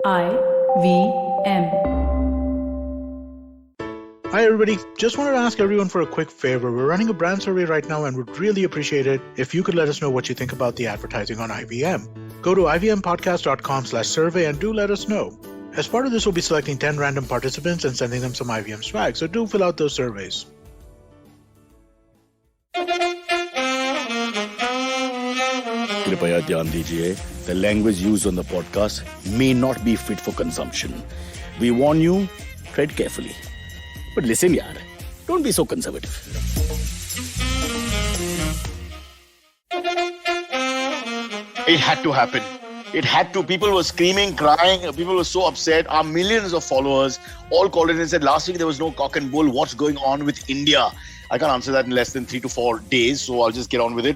IVM. Hi everybody, just wanted to ask everyone for a quick favor. We're running a brand survey right now and would really appreciate it if you could let us know what you think about the advertising on IVM. Go to ivmpodcast.com/survey and do let us know. As part of this, we'll be selecting 10 random participants and sending them some IVM swag, so do fill out those surveys. कृपया ध्यान दीजिए, the language used on the podcast may not be fit for consumption. We warn you, tread carefully. But listen yaar, don't be so conservative. It had to happen. It had to. People were screaming, crying. People were so upset. Our millions of followers all called in and said, last week there was no cock and bull. What's going on with India? I can't answer that in less than 3 to 4 days, so I'll just get on with it.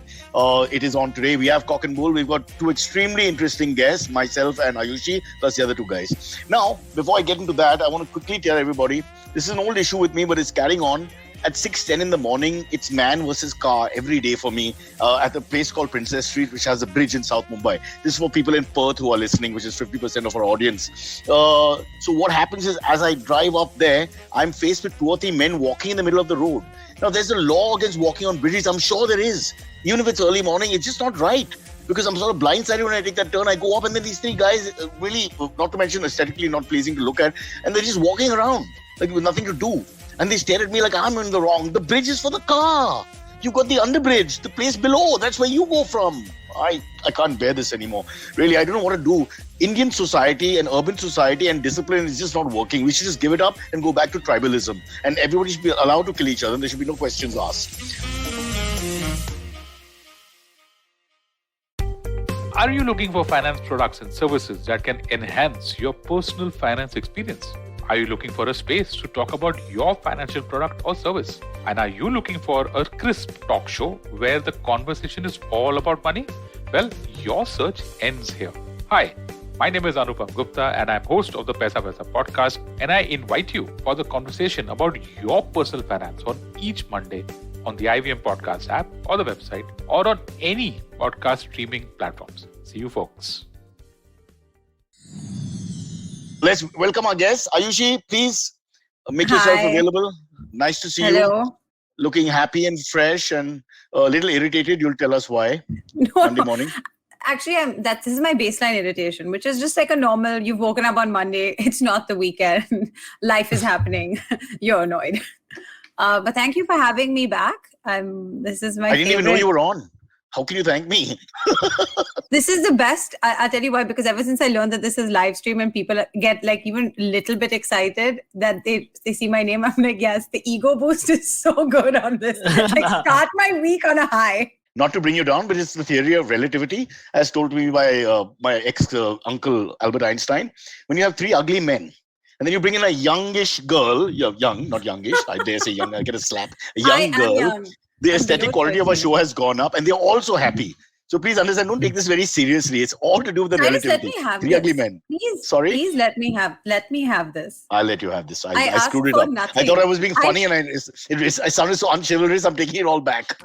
It is on today. We have Cock and Bull. We've got two extremely interesting guests, myself and Ayushi, plus the other two guys. Now, before I get into that, I want to quickly tell everybody, this is an old issue with me, but it's carrying on. At 6:10 in the morning, it's man versus car every day for me at a place called Princess Street, which has a bridge in South Mumbai. This is for people in Perth who are listening, which is 50% of our audience. So what happens is, as I drive up there, I'm faced with 2 or 3 men walking in the middle of the road. Now, there's a law against walking on bridges. I'm sure there is. Even if it's early morning, it's just not right. Because I'm sort of blindsided when I take that turn. I go up and then these 3 guys, really, not to mention aesthetically not pleasing to look at, and they're just walking around like with nothing to do. And they stare at me like I'm in the wrong. The bridge is for the car. You've got the underbridge, the place below. That's where you go from. I can't bear this anymore. Really, I don't know what to do. Indian society and urban society and discipline is just not working. We should just give it up and go back to tribalism. And everybody should be allowed to kill each other. And there should be no questions asked. Are you looking for finance products and services that can enhance your personal finance experience? Are you looking for a space to talk about your financial product or service? And are you looking for a crisp talk show where the conversation is all about money? Well, your search ends here. Hi, my name is Anupam Gupta and I'm host of the Paisa Vaisa podcast, and I invite you for the conversation about your personal finance on each Monday on the IVM podcast app or the website or on any podcast streaming platforms. See you folks. Let's welcome our guests. Ayushi, please make yourself available. Nice to see you. Looking happy and fresh and a little irritated. You'll tell us why. Monday morning. Actually, this is my baseline irritation, which is just like a normal, you've woken up on Monday, it's not the weekend, life is happening, you're annoyed. But thank you for having me back. This is my I didn't even know you were on. How can you thank me? This is the best. I'll tell you why, because ever since I learned that this is live stream and people get like even a little bit excited that they see my name, I'm like, yes, the ego boost is so good on this. Like start my week on a high. Not to bring you down, but it's the theory of relativity, as told to me by my ex-uncle Albert Einstein. When you have 3 ugly men, and then you bring in a youngish girl, you're young, not youngish, I dare say young, I get a slap, a young girl. Young. The aesthetic quality of our show has gone up and they're also happy. So please understand, don't take this very seriously. It's all to do with the relativity. Let me have 3 ugly men. Please, sorry? Please let me have this. I'll let you have this. I asked screwed it for up. nothing. I thought I was being funny and I sounded so unchivalrous. I'm taking it all back.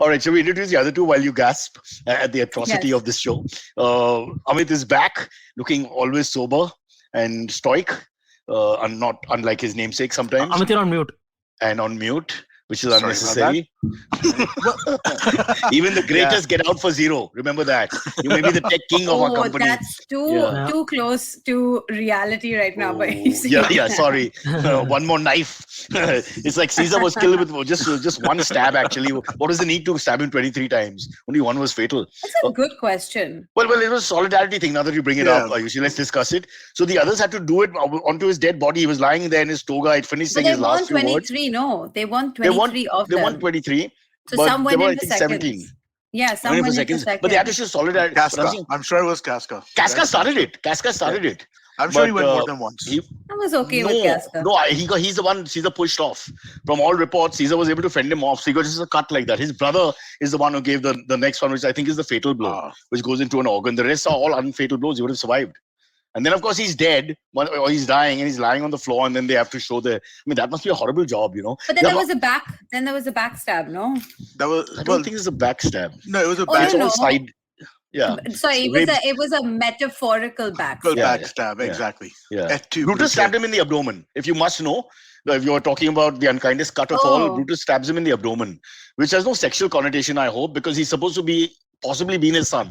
All right, shall we introduce the other two while you gasp at the atrocity of this show? Amit is back, looking always sober and stoic, and not unlike his namesake sometimes. Amit, you're on mute. And on mute, which is unnecessary. Even the greatest get out for zero. Remember that. You may be the tech king of our company. That's too close to reality right now. But sorry. One more knife. It's like Caesar was killed with just one stab, actually. What was the need to stab him 23 times? Only one was fatal. That's a good question. Well, it was a solidarity thing. Now that you bring it up, Ayushi, let's discuss it. So the others had to do it onto his dead body. He was lying there in his toga. He'd finished saying his last few words. They won 23 of them. They won 23. So but some they went were, in the 17. Yeah, some went in the second. But they had to show solidarity. Casca. I'm sure it was Casca. Casca started it. I'm sure he went more than once. I was okay with Casca. No, he's the one Caesar pushed off. From all reports, Caesar was able to fend him off. So he got just a cut like that. His brother is the one who gave the next one, which I think is the fatal blow, which goes into an organ. The rest are all unfatal blows. He would have survived. And then, of course, he's dead or he's dying and he's lying on the floor. And then they have to show I mean, that must be a horrible job, you know. But then there was a backstab, no? I don't think it's a backstab. No, it was a backstab. It's all side. Yeah. Sorry, it was a metaphorical backstab. Backstab, yeah. exactly. Yeah. F2, Brutus stabbed him in the abdomen. If you must know, if you are talking about the unkindest cut of all, Brutus stabs him in the abdomen, which has no sexual connotation, I hope, because he's supposed to be possibly been his son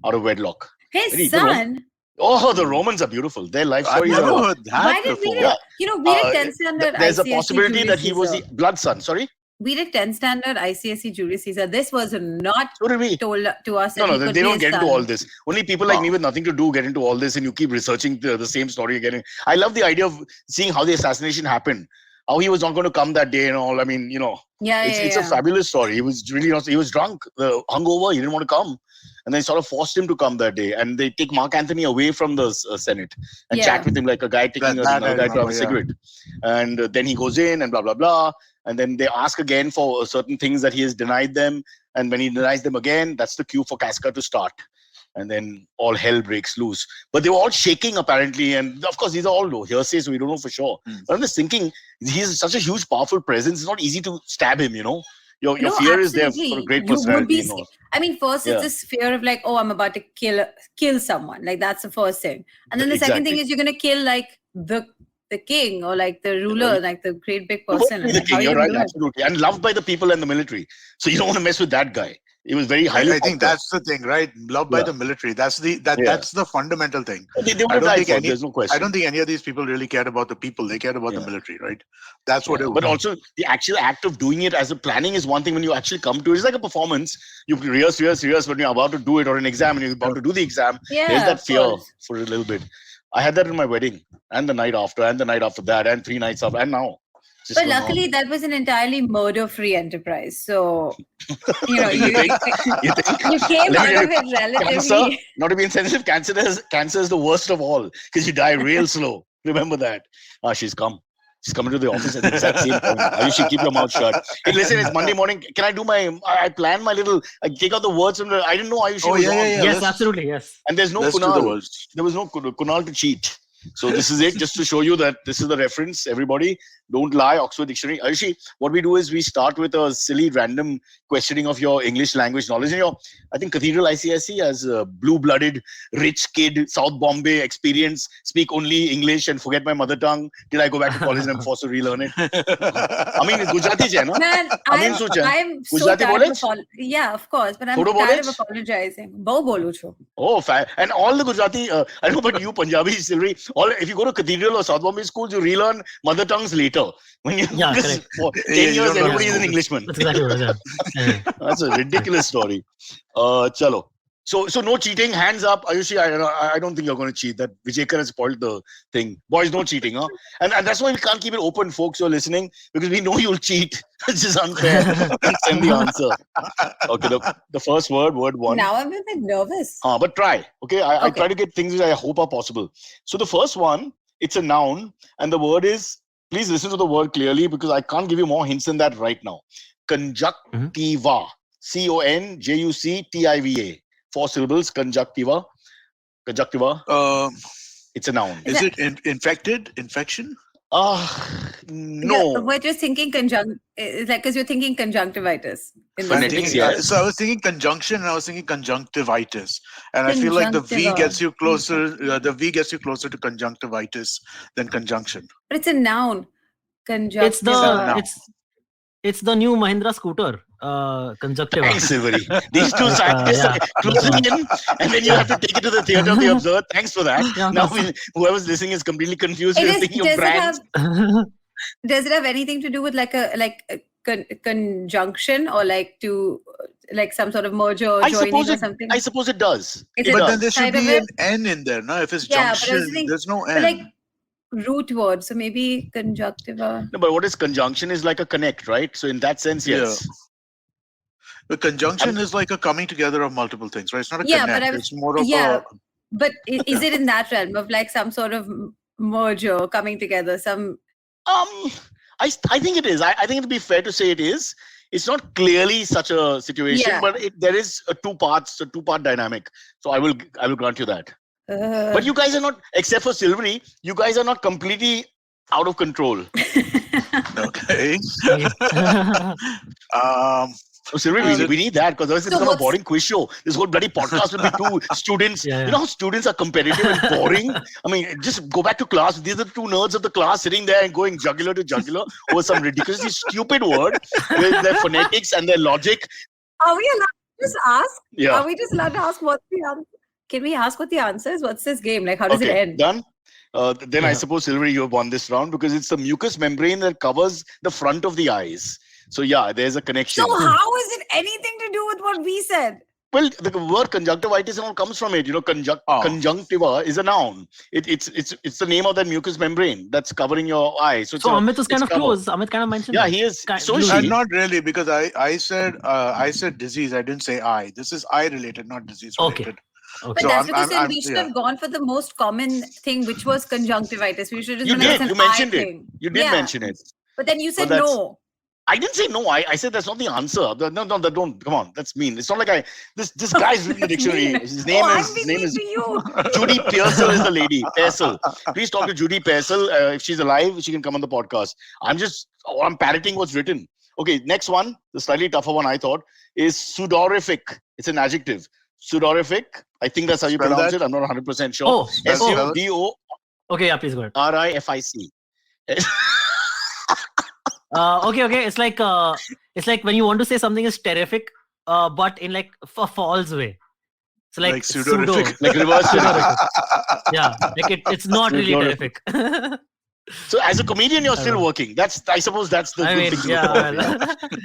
out of wedlock. His son? Oh, the Romans are beautiful. Their life stories I've never are. heard that Why did before. we did, we did 10th standard There's a ICSE possibility that he was Julius the blood son. Sorry? We did 10th standard ICSE Julius Caesar. This was not So did we. told to us. No, that they don't get into son. all this. Only people like me with nothing to do get into all this, and you keep researching the same story again. I love the idea of seeing how the assassination happened, how he was not going to come that day and all. I mean, it's a fabulous story. He was really not. He was drunk, hungover. He didn't want to come, and they sort of forced him to come that day. And they take Mark Antony away from the Senate and chat with him like a guy taking another guy to have a cigarette. And then he goes in and blah blah blah. And then they ask again for certain things that he has denied them. And when he denies them again, that's the cue for Casca to start. And then all hell breaks loose. But they were all shaking apparently. And of course, these are all hearsay, so we don't know for sure. But I'm just thinking, he's such a huge, powerful presence. It's not easy to stab him, Your fear is there for a great personality. I mean, first it's this fear of like, I'm about to kill someone. Like that's the first thing. And then the second thing is you're going to kill like the king or like the ruler, like the great big person. The king, you're right, absolutely. And loved by the people and the military. So you don't want to mess with that guy. He was very highly. I think that's the thing, right? Loved by the military. That's the fundamental thing. They would die for it, there's no question. I don't think any of these people really cared about the people. They cared about the military, right? That's what it was. But also the actual act of doing it as a planning is one thing. When you actually come to it, it's like a performance. You rehearse, when you're about to do it, or an exam and you're about to do the exam, there's that fear for a little bit. I had that in my wedding and the night after and the night after that and 3 nights after and now. But luckily that was an entirely murder-free enterprise. So, you think? You came out of it relatively. Cancer, not to be insensitive, cancer is the worst of all because you die real slow. Remember that. She's come. She's coming to the office at the exact same time. You should keep your mouth shut. Hey, listen, it's Monday morning. Can I do I plan my little, I take out the words from I didn't know Ayushi was on. Yes, absolutely, yes. And there's no Kunal. There was no Kunal to cheat. So this is it, just to show you that this is the reference. Everybody, don't lie. Oxford Dictionary. Ayushi, what we do is we start with a silly, random questioning of your English language knowledge. And I think Cathedral ICSE as a blue-blooded, rich kid, South Bombay experience, speak only English and forget my mother tongue. Did I go back to college and I'm forced to relearn it? I mean, Gujarati hai, no? Man, I'm so tired of yeah, of course, but I'm tired of apologizing. Bau bolu cho. Oh, and all the Gujarati, I know, but you Punjabi, Silvery, if you go to Cathedral or South Bombay schools, you relearn mother tongues later. When correct. For 10 years, everybody is an Englishman. That's exactly what it is. That's a ridiculous story. Chalo. So no cheating. Hands up. Ayushi, I don't think you're going to cheat. That Vijayakar has spoiled the thing. Boys, no cheating. Huh? And that's why we can't keep it open, folks who are listening, because we know you'll cheat. Which is unfair. Send the answer. Okay, the first word 1. Now I'm a bit nervous. But try. Okay, I try to get things which I hope are possible. So the first one, it's a noun, and the word is, please listen to the word clearly because I can't give you more hints than that right now. Conjunctiva. Conjuctiva. 4 syllables. Conjunctiva. It's a noun. Is it infected? Infection? No. Yeah, we're just thinking it's like because you're thinking conjunctivitis. So I was thinking conjunction and I was thinking conjunctivitis. And I feel like the V gets you closer. The V gets you closer to conjunctivitis than conjunction. But it's a noun. Conjunctiva. It's the new Mahindra scooter. Conjunctiva. Thanks, Silvery. These two scientists are closing in, and then you have to take it to the theatre of the observer. Thanks for that. Now, whoever's listening is completely confused. We're thinking of brands. Does it have anything to do with like a conjunction or like some sort of merger or joining or something? I suppose it does. But then there should be an N in there, no? If it's junction, there's no N. Like root word, so maybe conjunctiva. No, but what is conjunction is like a connect, right? So in that sense, yes. Yeah. The conjunction is like a coming together of multiple things, right? It's not a connect. It's more of a... But is it in that realm of like some sort of merger coming together? I think it is. I think it'd be fair to say it is. It's not clearly such a situation, but there is a two-part dynamic. So I will grant you that. But you guys are not, except for Silvery, you guys are not completely out of control. Okay. So, Sylvie, we need that because otherwise it's So become a what's- boring quiz show. This whole bloody podcast will be two students. Yeah, yeah. You know how students are competitive and boring? I mean, just go back to class. These are the two nerds of the class sitting there and going jugular to jugular over some ridiculously stupid word with their phonetics and their logic. Are we allowed to just ask? Yeah. Are we just allowed to ask what's the answer? Can we ask what the answer is? What's this game? Like, how does it Okay, end? done. Then I Yeah. suppose, Sylvie, you have won this round because it's the mucous membrane that covers the front of the eyes. So, yeah, there's a connection. So how is it anything to do with what we said? Well, the word conjunctivitis and all comes from it. You know, Oh. conjunctiva is a noun. It's the name of that mucous membrane that's covering your eye. So, it's So a- Amit is kind it's of covered. close. Amit kind of mentioned. Yeah, that. he is. Kind- So blue. is she. Not really, because I said disease. I didn't say eye. This is eye related, not disease Okay. related. But Okay. So that's I'm- because then I'm- we should yeah. have gone for the most common thing, which was conjunctivitis. We should have You done it as did. an You mentioned eye it. thing. You did Yeah. mention it. But then you said that's- no. I didn't say no. I said that's not the answer. No, that don't. Come on, that's mean. It's not like this guy's written the dictionary. Mean. His name Oh, is I'm his being name is mean to you. Judy Pearsall is the lady. Pearsall. Please talk to Judy Pearsall. If she's alive, she can come on the podcast. I'm parroting what's written. Okay, next one, the slightly tougher one I thought is sudorific. It's an adjective. Sudorific. I think that's how you Spell pronounce that. it. I'm not 100% sure. Oh, SUDORIFIC. okay. Yeah, please go ahead. Okay. It's like when you want to say something is terrific, but in like a false way. So like, Like pseudo. pseudorific. Like reverse. Yeah, like it's not really Pseudorific. terrific. So as a comedian, you're still know. working. I suppose that's the I good mean, thing to yeah. look Well,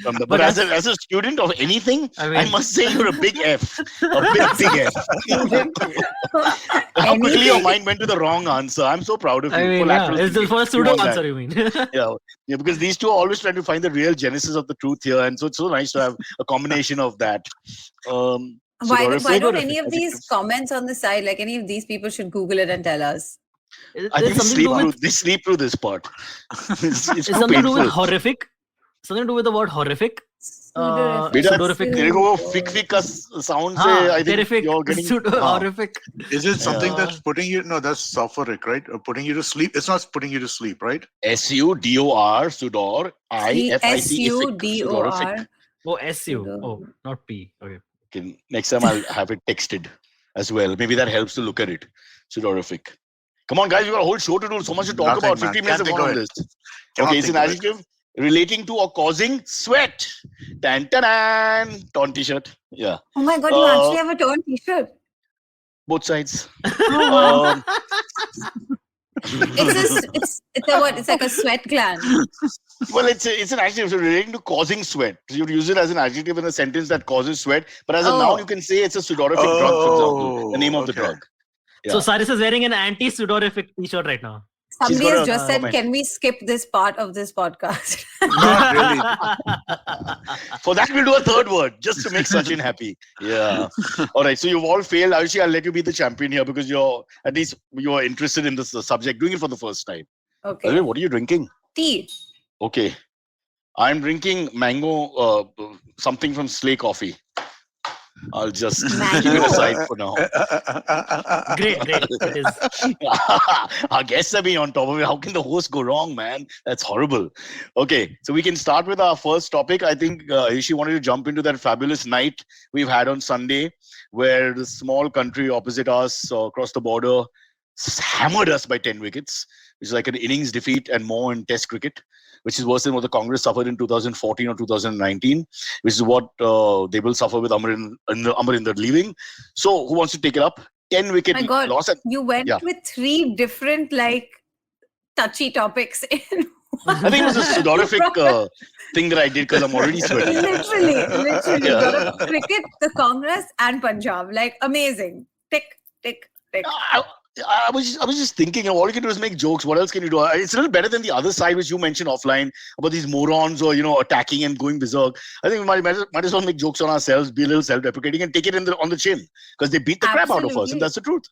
from the, but but as a student of anything, I I mean, must say you're a big F. A big F. How quickly your Anything. mind went to the wrong answer. I'm so proud of you. I mean, Full yeah, lateral it's thinking. for a You pseudo want that. answer, you mean? Yeah, because these two are always trying to find the real genesis of the truth here, and so it's so nice to have a combination of that. Why Sudorific. don't any of these comments on the side, like any of these people should Google it and tell us? It's I think something to do with they sleep through this part. It's it's too something to do with painful. horrific. Something to do with the word horrific. Pseudorific. Pseudorific. There you go. Fic sound. हाँ, I think terrific. you're getting. Pseudo हाँ. horrific. Is it something Yeah. that's putting you? No, that's sulfuric, right? Or putting you to sleep. It's not putting you to sleep, right? SUDOR, Sudor, IFIC. SUDOR. Oh, SU. Pseudo. Oh, not P. Okay. Okay, next time I'll have it texted as well. Maybe that helps to look at it. Sudorific. Come on, guys, we got a whole show to do. So much to talk Nothing, about. man. 50 minutes Can't of think on of it. this. Cannot Okay, it's an think of it. adjective relating to or causing sweat. Tan tan tan. Torn t-shirt. Yeah, Oh my god, you actually have a torn t-shirt. both sides. Oh, Um, it's like a sweat gland. well, it's an adjective so relating to causing sweat. So you'd use it as an adjective in a sentence that causes sweat. But as a Oh. noun, you can say it's a sudorific drug, for example. The name of the okay. drug. So Yeah. Cyrus is wearing an anti-sudorific t-shirt right now. Somebody got has a just said, comment. can we skip this part of this podcast? Not really. For that, we'll do a third word just to make Sachin happy. Yeah. All right. So you've all failed. Ayushi, I'll let you be the champion here because you're interested in this subject, doing it for the first time. By the way, Okay. what are you drinking? Tea. Okay. I'm drinking mango, something from Slay Coffee. I'll just keep it Mango. aside for now. Great. It is. Our guests have been on top of it. How can the host go wrong, man? That's horrible. Okay, so we can start with our first topic. I think Ayushi wanted to jump into that fabulous night we've had on Sunday, where the small country opposite us across the border hammered us by 10 wickets, which is like an innings defeat and more in Test cricket, which is worse than what the Congress suffered in 2014 or 2019, which is what they will suffer with Amarinder leaving. So, who wants to take it up? 10 wicket My God. loss. And You went Yeah. with 3 different, like, touchy topics in I think it was a sudorific thing that I did because I'm already sweating. Literally. Yeah. You got a cricket, the Congress, and Punjab. Like, amazing. Tick, tick, tick. I was just thinking, all you can do is make jokes. What else can you do? It's a little better than the other side, which you mentioned offline about these morons or attacking and going berserk. I think we might as well make jokes on ourselves, be a little self-deprecating, and take it on the chin because they beat the crap out of us, Absolutely. and that's the truth.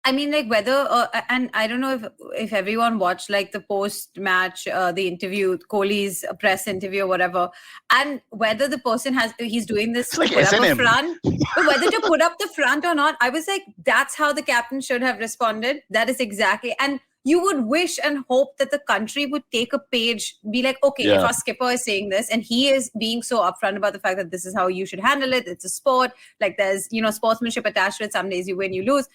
I mean, like whether, and I don't know if everyone watched like the post-match, the interview, Kohli's press interview or whatever, and whether the person he's doing this It's like to put up a S&M. front, but whether to put up the front or not, I was like, that's how the captain should have responded. That is exactly, and you would wish and hope that the country would take a page, be like, okay, if our skipper is saying this and he is being so upfront about the fact that this is how you should handle it, it's a sport, like there's, sportsmanship attached to it, some days you win, you lose.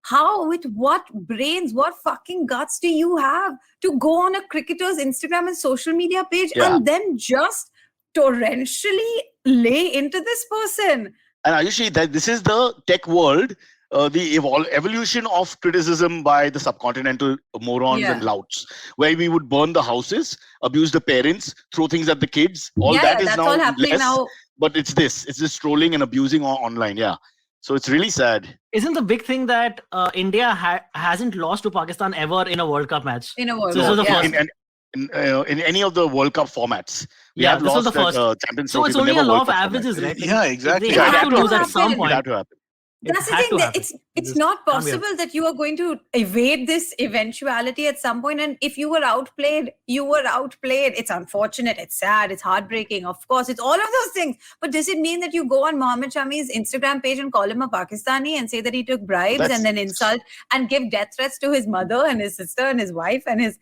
How, with what brains, what fucking guts do you have to go on a cricketer's Instagram and social media page and then just torrentially lay into this person? And Ayushi, that this is the tech world, the evolution of criticism by the subcontinental morons and louts, where we would burn the houses, abuse the parents, throw things at the kids. All that is that's now all happening less. now. But it's this trolling and abusing online. Yeah. So it's really sad. Isn't the big thing that India hasn't lost to Pakistan ever in a World Cup match? In a World So Cup, this was the first. In any of the World Cup formats, we Yeah, have this was lost the first. that Champions So Trophy, it's but only a never law World of Cup averages, format. right? Yeah, exactly. They Yeah, have it to had to lose at happen. some It point. had to happen. That's the had thing. to That happen. it's not can't be possible that you are going to evade this eventuality at some point. And if you were outplayed, you were outplayed. It's unfortunate. It's sad. It's heartbreaking. Of course, it's all of those things. But does it mean that you go on Mohammad Shami's Instagram page and call him a Pakistani and say that he took bribes and then insult and give death threats to his mother and his sister and his wife and his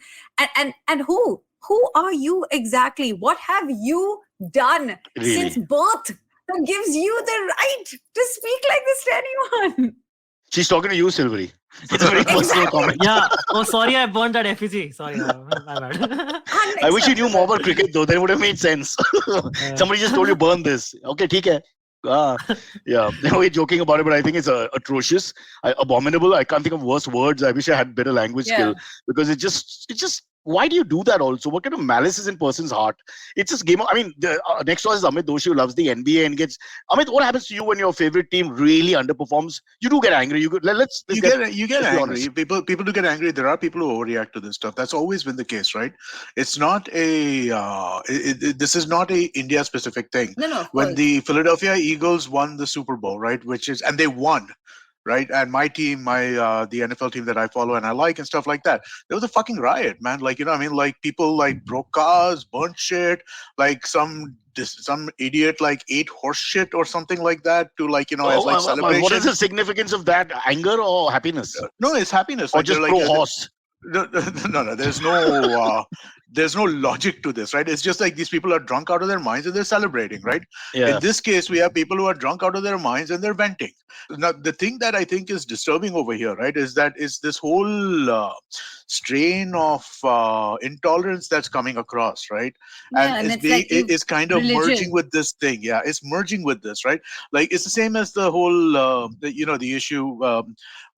and who? Who are you exactly? What have you done since birth that gives you the right to speak like this to anyone? She's talking to you, Silvery. It's a very personal comment. Yeah. Oh, sorry, I burned that effigy. Sorry, my bad. I wish you knew more about cricket, though. Then it would have made sense. Somebody just told you burn this. Okay, theek hai. Yeah. We're joking about it, but I think it's atrocious, abominable. I can't think of worse words. I wish I had better language skill, because it just. Why do you do that also? What kind of malice is in person's heart? It's just game. I mean, the next one is Amit Doshi, who loves the NBA and gets. Amit, what happens to you when your favorite team really underperforms? You do get angry. You get angry. People do get angry. There are people who overreact to this stuff. That's always been the case, right? It's not a. This is not a India specific thing. No. When the Philadelphia Eagles won the Super Bowl, right, and they won. Right, and my team, the NFL team that I follow and I like and stuff like that, there was a fucking riot, man. Like, like people like broke cars, burnt shit, like some idiot like ate horse shit or something like that to as like celebration. What is the significance of that? Anger or happiness? No, it's happiness. Or just pro horse. No. There's no logic to this, right? It's just like these people are drunk out of their minds and they're celebrating, right? Yeah. In this case, we have people who are drunk out of their minds and they're venting. Now, the thing that I think is disturbing over here, right, is this whole strain of intolerance that's coming across, right? And it's kind of merging with this thing. Yeah, it's merging with this, right? Like it's the same as the whole, the issue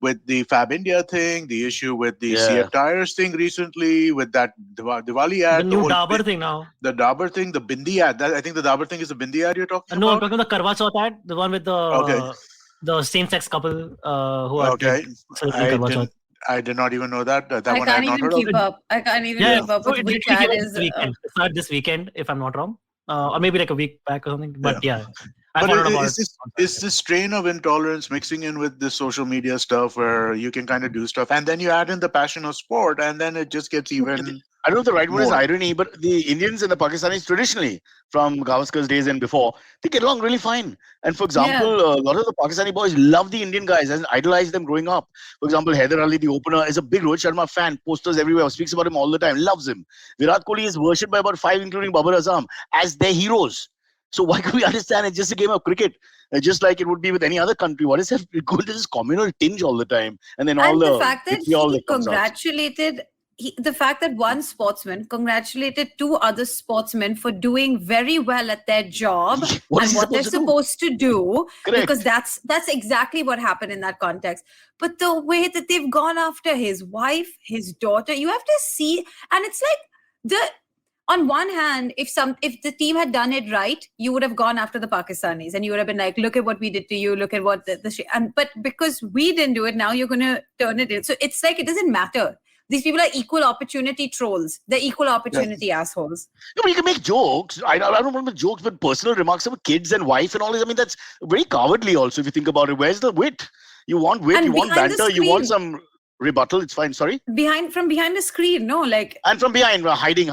with the Fab India thing, the issue with the CF Tires thing recently, with that Diwali ad. The new Dabur thing now. The Dabur thing, the Bindi ad. I think the Dabur thing is the Bindi ad you're talking about? No, I'm talking about the Karwa Chauth ad, the one with the same-sex couple who are Karwa Chauth. I did not even know that. I can't even keep up. I can't even keep up with which ad is. It's not this weekend, if I'm not wrong. Or maybe like a week back or something. But yeah. But it's this strain of intolerance mixing in with this social media stuff where you can kind of do stuff, and then you add in the passion of sport, and then it just gets even. I don't know if the right word is irony, but the Indians and the Pakistanis traditionally, from Gavaskar's days and before, they get along really fine. And for example, a lot of the Pakistani boys love the Indian guys and idolize them growing up. For example, Haider Ali, the opener, is a big Rohit Sharma fan, posters everywhere, speaks about him all the time, loves him. Virat Kohli is worshipped by about 5, including Babar Azam, as their heroes. So why could we understand it's just a game of cricket? Just like it would be with any other country. What is it? It goes to this communal tinge all the time. And then the fact that he congratulated... the fact that one sportsman congratulated 2 other sportsmen for doing very well at their job and what they're supposed to do, because that's exactly what happened in that context. But the way that they've gone after his wife, his daughter, you have to see, and it's like on one hand, if the team had done it right, you would have gone after the Pakistanis and you would have been like, look at what we did to you, look at what but because we didn't do it, now you're going to turn it in. So it's like, it doesn't matter. These people are equal opportunity trolls. They're equal opportunity assholes. No, but you can make jokes. I don't want to make jokes, but personal remarks about kids and wife and all this. I mean, that's very cowardly also, if you think about it. Where's the wit? You want wit, you want banter, you want some rebuttal. It's fine. Sorry? From behind the screen, no? And from behind, hiding,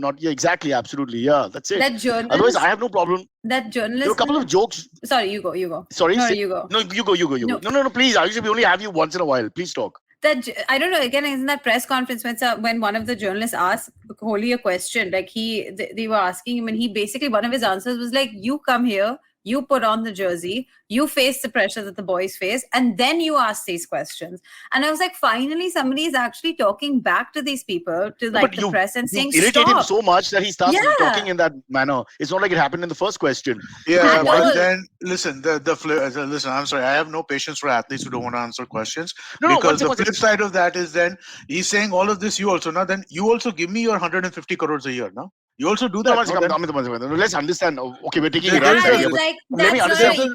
not. Yeah, exactly, absolutely. Yeah, that's it. That journalist. Otherwise, I have no problem. That journalist. There were a couple of jokes. Sorry, you go. Sorry? No, you go. No, you go. No, please. I usually only have you once in a while. Please talk. that I don't know. Again, in that press conference when one of the journalists asked Kohli a question, like they were asking him, and he basically one of his answers was like, "You come here, you put on the jersey, you face the pressure that the boys face, and then you ask these questions." And I was like, finally, somebody is actually talking back to these people, to like the press, and saying, irritate him "Stop." so much that he starts talking in that manner. It's not like it happened in the first question. Yeah, but then listen, listen. I'm sorry, I have no patience for athletes who don't want to answer questions. Because the flip side of that is then he's saying all of this. You also now then you also give me your 150 crores a year now. You also do that. Let's understand. Okay, we're taking it Let me understand.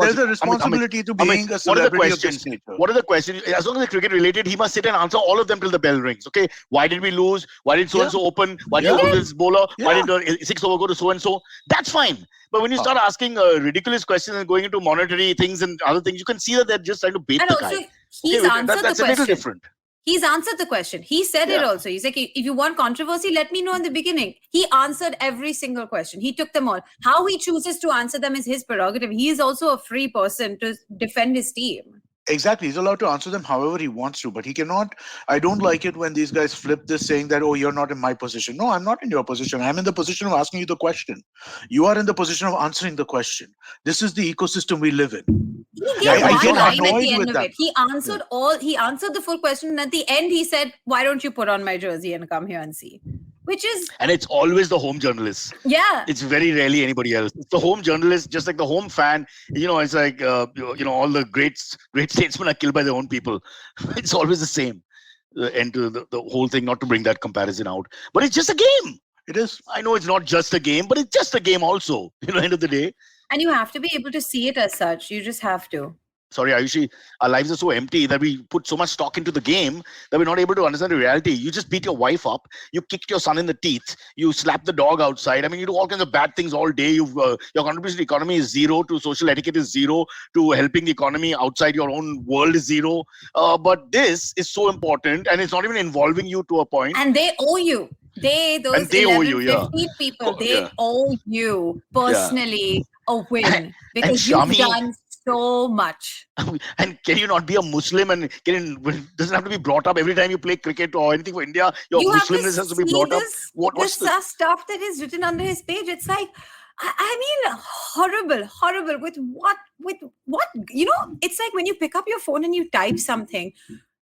There's a responsibility to being a celebrity of this nature. What are the questions? As long as they're cricket related, he must sit and answer all of them till the bell rings. Okay, why did we lose? Why did so and so open? Why did this bowler? Why did the 6 over go to so and so? That's fine. But when you start asking ridiculous questions and going into monetary things and other things, you can see that they're just trying to bait the guy. He's answered the question. That's a little different. He's answered the question. He said it also. He's like, if you want controversy, let me know in the beginning. He answered every single question. He took them all. How he chooses to answer them is his prerogative. He is also a free person to defend his team. Exactly. He's allowed to answer them however he wants to, but he cannot. I don't like it when these guys flip this saying that, oh, you're not in my position. No, I'm not in your position. I'm in the position of asking you the question. You are in the position of answering the question. This is the ecosystem we live in. He gave one line at the end of it. He answered he answered the full question. And at the end, he said, why don't you put on my jersey and come here and see? Which is... And it's always the home journalist. Yeah. It's very rarely anybody else. It's the home journalist, just like the home fan. You know, it's like, all the great statesmen are killed by their own people. It's always the same. And to the whole thing, not to bring that comparison out. But it's just a game. It is. I know it's not just a game, but it's just a game also, end of the day. And you have to be able to see it as such. You just have to. Sorry, Ayushi, our lives are so empty that we put so much stock into the game that we're not able to understand the reality. You just beat your wife up. You kicked your son in the teeth. You slap the dog outside. I mean, you do all kinds of bad things all day. Your contribution to the economy is zero, to social etiquette is zero, to helping the economy outside your own world is zero. But this is so important, and it's not even involving you to a point. And they owe you. They owe you, 15 people, owe you personally a win because you've done so much. And can you not be a Muslim and doesn't have to be brought up every time you play cricket or anything for India? Your Muslimness has to be brought up. What's the stuff that is written under his page? It's like, I mean, horrible. With what? It's like when you pick up your phone and you type something,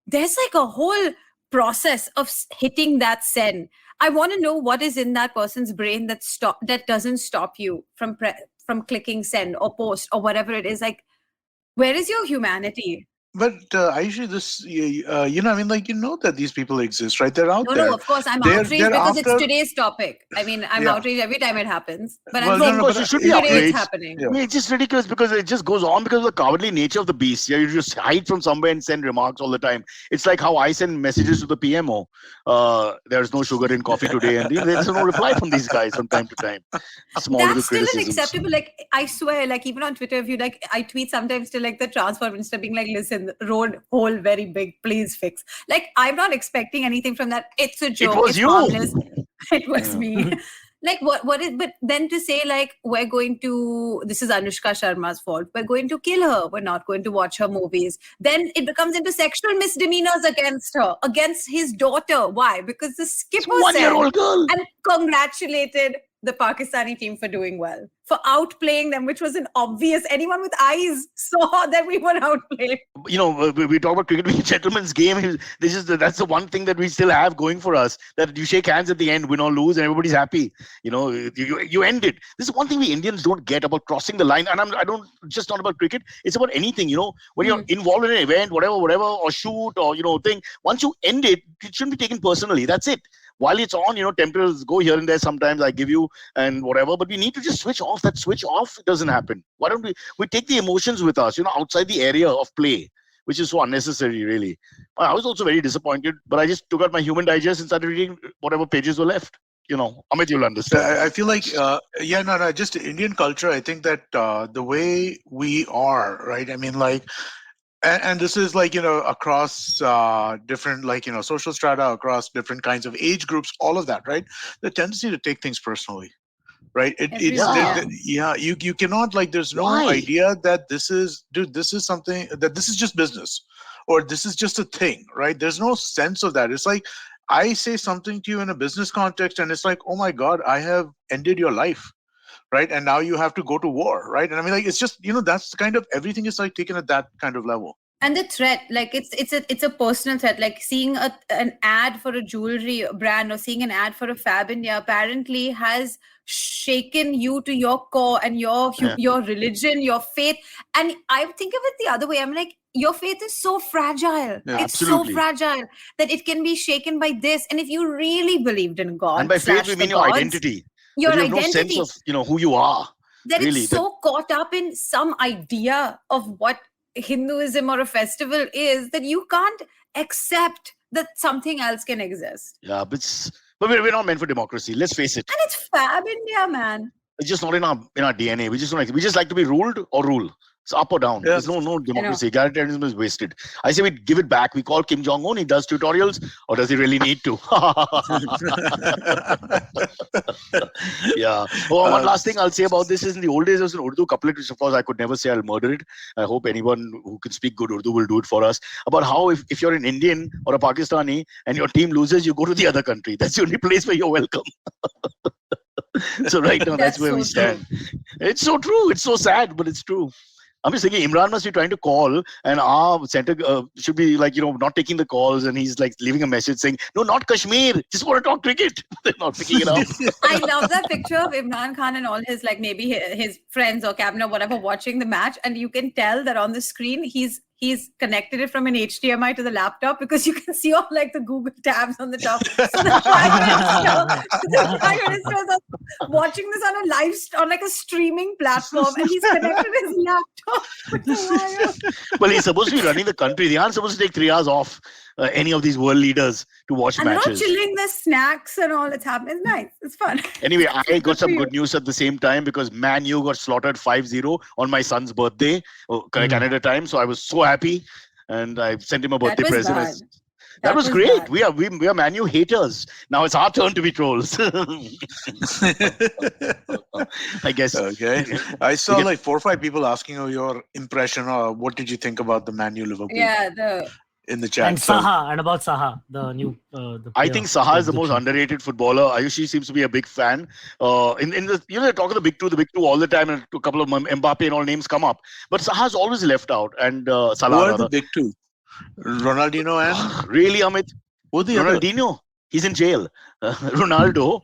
there's like a whole process of hitting that send. I want to know what is in that person's brain that doesn't stop you from clicking send or post or whatever it is. Like, where is your humanity? But Ayushi, this, that these people exist, right? They're out there. No, of course. I'm outraged because it's today's topic. I mean, I'm outraged every time it happens. But you should be outraged. It's happening. Yeah. I mean, it's just ridiculous because it just goes on because of the cowardly nature of the beast. Yeah, you just hide from somewhere and send remarks all the time. It's like how I send messages to the PMO. There's no sugar in coffee today. And there's no reply from these guys from time to time. That's still unacceptable. Like, I swear, like, even on Twitter, if you I tweet sometimes to like the transport minister being like, listen, road hole very big, please fix. Like, I'm not expecting anything from that. It's a joke. It was you. Harmless. It was me. Like, what is, but then to say like, this is Anushka Sharma's fault. We're going to kill her. We're not going to watch her movies. Then it becomes into sexual misdemeanors against her, against his daughter. Why? Because the skipper 1-year-old girl and congratulated the Pakistani team for doing well, for outplaying them, which was an obvious. Anyone with eyes saw that we were outplayed. We talk about cricket being a gentleman's game. That's the one thing that we still have going for us, that you shake hands at the end, win or lose, and everybody's happy. You end it. This is one thing we Indians don't get about crossing the line. And I don't just not about cricket. It's about anything. When you're involved in an event, whatever, or shoot or thing. Once you end it, it shouldn't be taken personally. That's it. While it's on, temperatures go here and there sometimes, I give you and whatever, but we need to just switch off. That switch off doesn't happen. Why don't we take the emotions with us, outside the area of play, which is so unnecessary, really. I was also very disappointed, but I just took out my Human Digest and started reading whatever pages were left. Amit, you'll understand. I feel like, just Indian culture, I think that the way we are, right? I mean, like, and this is like, across different, like, social strata, across different kinds of age groups, all of that, right? The tendency to take things personally, right? You cannot, like, there's no idea that this is something, that this is just business. or this is just a thing, right? There's no sense of that. It's like I say something to you in a business context, and it's like, oh my God, I have ended your life, right? And now you have to go to war, right? And I mean, like, it's just, that's the kind of, everything is like taken at that kind of level. And the threat, like it's a personal threat, like seeing an ad for a jewelry brand or seeing an ad for a Fab India apparently has shaken you to your core and your religion, your faith. And I think of it the other way. I'm like, your faith is so fragile. It's absolutely. so fragile that it can be shaken by this. And if you really believed in God, and by faith we mean your identity. Your you have identity. no sense of who you are. That really, it's so caught up in some idea of what Hinduism or a festival is that you can't accept that something else can exist. Yeah, but we're not meant for democracy. Let's face it. And it's Fab India, man. It's just not in our DNA. We just like to be ruled or rule. It's up or down. Yes. There's no democracy. Egalitarianism is wasted. I say we give it back. We call Kim Jong-un. He does tutorials, or does he really need to? Yeah. One last thing I'll say about this is in the old days there was an Urdu couplet, which of course I could never say. I'll murder it. I hope anyone who can speak good Urdu will do it for us. About how if you're an Indian or a Pakistani and your team loses, you go to the other country. That's the only place where you're welcome. So right now that's where so we stand. It's so true. It's so sad, but it's true. I'm just thinking Imran must be trying to call, and our center should be like, not taking the calls, and he's like leaving a message saying, no, not Kashmir, just want to talk cricket. They're not picking it up. I love that picture of Imran Khan and all his, like, maybe his friends or cabinet or whatever watching the match, and you can tell that on the screen he's connected it from an HDMI to the laptop, because you can see all like the Google tabs on the top. So the Prime Minister is watching this on a on like a streaming platform, and he's connected his laptop with the wire. Well, he's supposed to be running the country. They aren't supposed to take 3 hours off, any of these world leaders, to watch and matches. And they're not chilling the snacks and all. It's happening. It's nice. It's fun. Anyway, I got some good news at the same time, because Man U got slaughtered 5-0 on my son's birthday, Canada time. So I was so happy, and I sent him a birthday present. That was great. Bad. We are Man U haters. Now it's our turn to be trolls. I guess. Okay. I saw like 4 or 5 people asking you your impression, or what did you think about the Man U Liverpool? Yeah, in the chat. And Saha, and about Saha, the new. I think Saha is the most underrated footballer. Ayushi seems to be a big fan. In the they talk of the big two all the time, and a couple of Mbappe and all names come up, but Saha's always left out. And Salah. Who are the big two? Ronaldinho and really, Amit? Ronaldinho. He's in jail. Ronaldo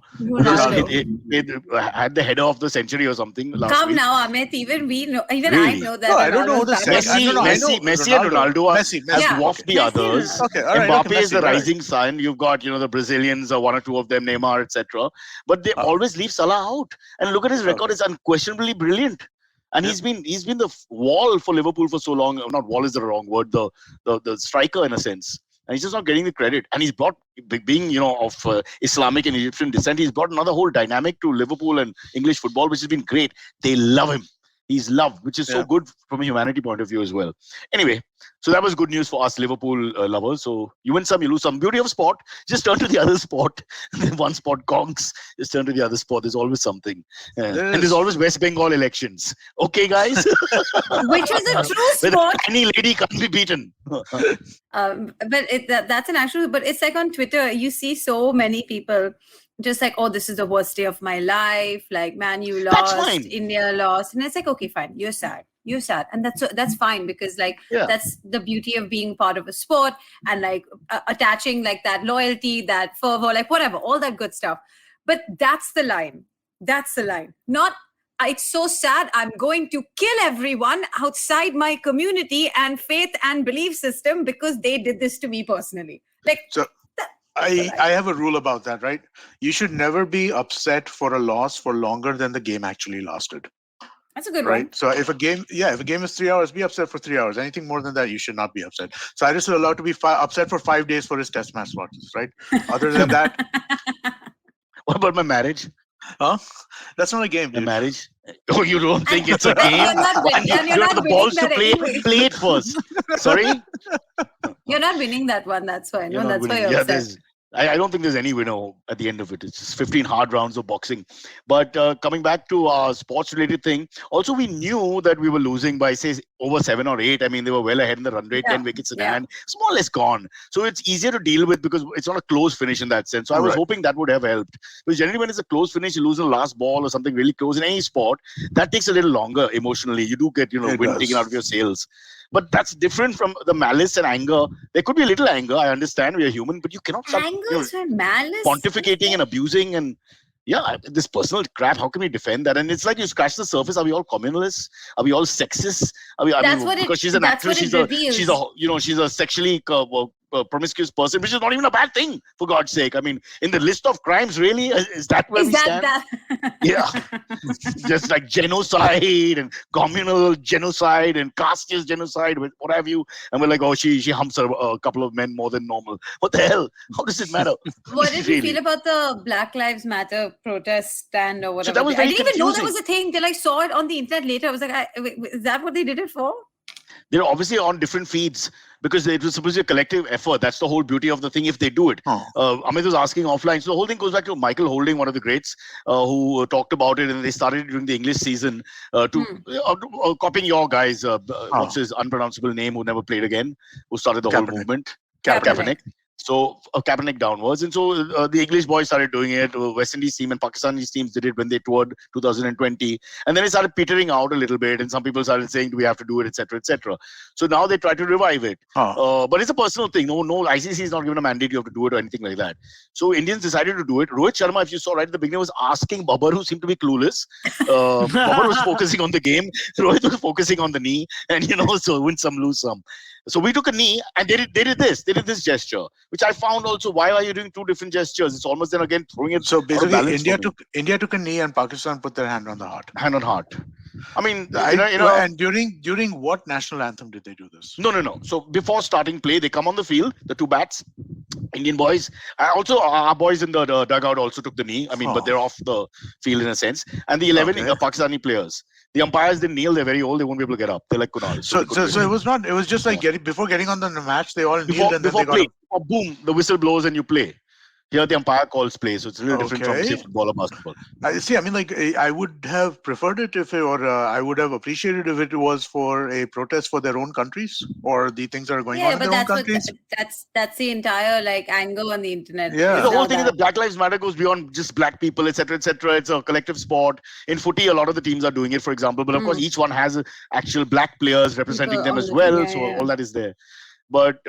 had the header of the century or something last week. Now, Amit. Even we know. Even really? I know that. No, I don't know the Messi and Ronaldo has dwarfed the others. Okay, all right, Mbappe is the rising sun. You've got the Brazilians, 1 or 2 of them, Neymar, etc. But they always leave Salah out. And look at his record; it's unquestionably brilliant. And he's been the wall for Liverpool for so long. Not wall is the wrong word. The striker in a sense. And he's just not getting the credit. And he's brought, being of Islamic and Egyptian descent, he's brought another whole dynamic to Liverpool and English football, which has been great. They love him. He's loved, which is so good from a humanity point of view as well. Anyway, so that was good news for us Liverpool lovers. So you win some, you lose some. Beauty of sport, just turn to the other sport. One sport conks, just turn to the other sport. There's always something. And there's always West Bengal elections. Okay, guys? Which is a true sport. Any lady can't be beaten. But that's an actual, but it's like on Twitter, you see so many people just like, oh, this is the worst day of my life. Like, Man U lost, India lost. And it's like, okay, fine. You're sad. And that's fine, because that's the beauty of being part of a sport and like attaching like that loyalty, that fervor, like whatever, all that good stuff. But that's the line. Not, it's so sad, I'm going to kill everyone outside my community and faith and belief system because they did this to me personally. Like, so I have a rule about that, right? You should never be upset for a loss for longer than the game actually lasted. That's a good one. Right. So if a game is 3 hours, be upset for 3 hours. Anything more than that, you should not be upset. Cyrus is allowed to be upset for 5 days for his test match losses, right? Other than that. What about my marriage? Huh? That's not a game, dude. The marriage? Oh, you don't think it's a game? You're not the balls to play it first. Sorry? You're not winning that one. That's why. No, that's why you're upset. I don't think there's any winner at the end of it. It's just 15 hard rounds of boxing. But coming back to our sports-related thing, also we knew that we were losing by, say, over 7 or 8. I mean, they were well ahead in the run rate, 10 wickets in hand. It's more or less gone. So it's easier to deal with because it's not a close finish in that sense. So I was hoping that would have helped. Because generally when it's a close finish, you lose in the last ball or something really close in any sport. That takes a little longer emotionally. You do get, wind taken out of your sails. But that's different from the malice and anger. There could be a little anger. I understand we are human, but you cannot start malice, pontificating and abusing and this personal crap. How can we defend that? And it's like you scratch the surface. Are we all communalists? Are we all sexist? Because she's an actress. She's a sexually promiscuous person, which is not even a bad thing, for God's sake. I mean, in the list of crimes, really, is that where we stand? Yeah, just like genocide and communal genocide and casteist genocide, what have you. And we're like, oh, she humps a couple of men more than normal. What the hell? How does it matter? What did you feel about the Black Lives Matter protest stand or whatever? So that was I didn't even know confusing. that was a thing till I saw it on the internet later. I was like, is that what they did it for? They're obviously on different feeds because it was supposed to be a collective effort. That's the whole beauty of the thing if they do it. Amit was asking offline. So the whole thing goes back to Michael Holding, one of the greats, who talked about it, and they started during the English season copying your guys. What's his unpronounceable name who never played again, who started the whole movement? Kaepernick. So Kaepernick downwards. And so the English boys started doing it. West Indies team and Pakistani teams did it when they toured 2020. And then it started petering out a little bit. And some people started saying, do we have to do it, etc., etc. So now they try to revive it. But it's a personal thing. No, ICC is not given a mandate you have to do it or anything like that. So Indians decided to do it. Rohit Sharma, if you saw right at the beginning, was asking Babar, who seemed to be clueless. Babar was focusing on the game. Rohit was focusing on the knee. And, so win some, lose some. So we took a knee and they did this gesture, which I found also, why are you doing two different gestures? It's almost then again throwing it. So basically India took a knee and Pakistan put their hand on the heart. Hand on heart. I mean, and during what national anthem did they do this? No. So before starting play, they come on the field, the two bats, Indian boys. Also, our boys in the dugout also took the knee. I mean, but they're off the field in a sense. And the 11 Pakistani players. The umpires didn't kneel. They're very old. They won't be able to get up. They're like Kunal. So it was not. It was just like before getting on the match, they all kneeled and then they got up. Boom, the whistle blows and you play. Here the umpire calls play, so it's a little different from say football or basketball. I would have preferred it I would have appreciated if it was for a protest for their own countries or the things that are going on in their own countries. That's the entire anger on the internet. Yeah, the whole thing is that Black Lives Matter goes beyond just black people, etc., etc. It's a collective sport. In footy, a lot of the teams are doing it, for example, but of course each one has actual black players representing them as well. All that is there. But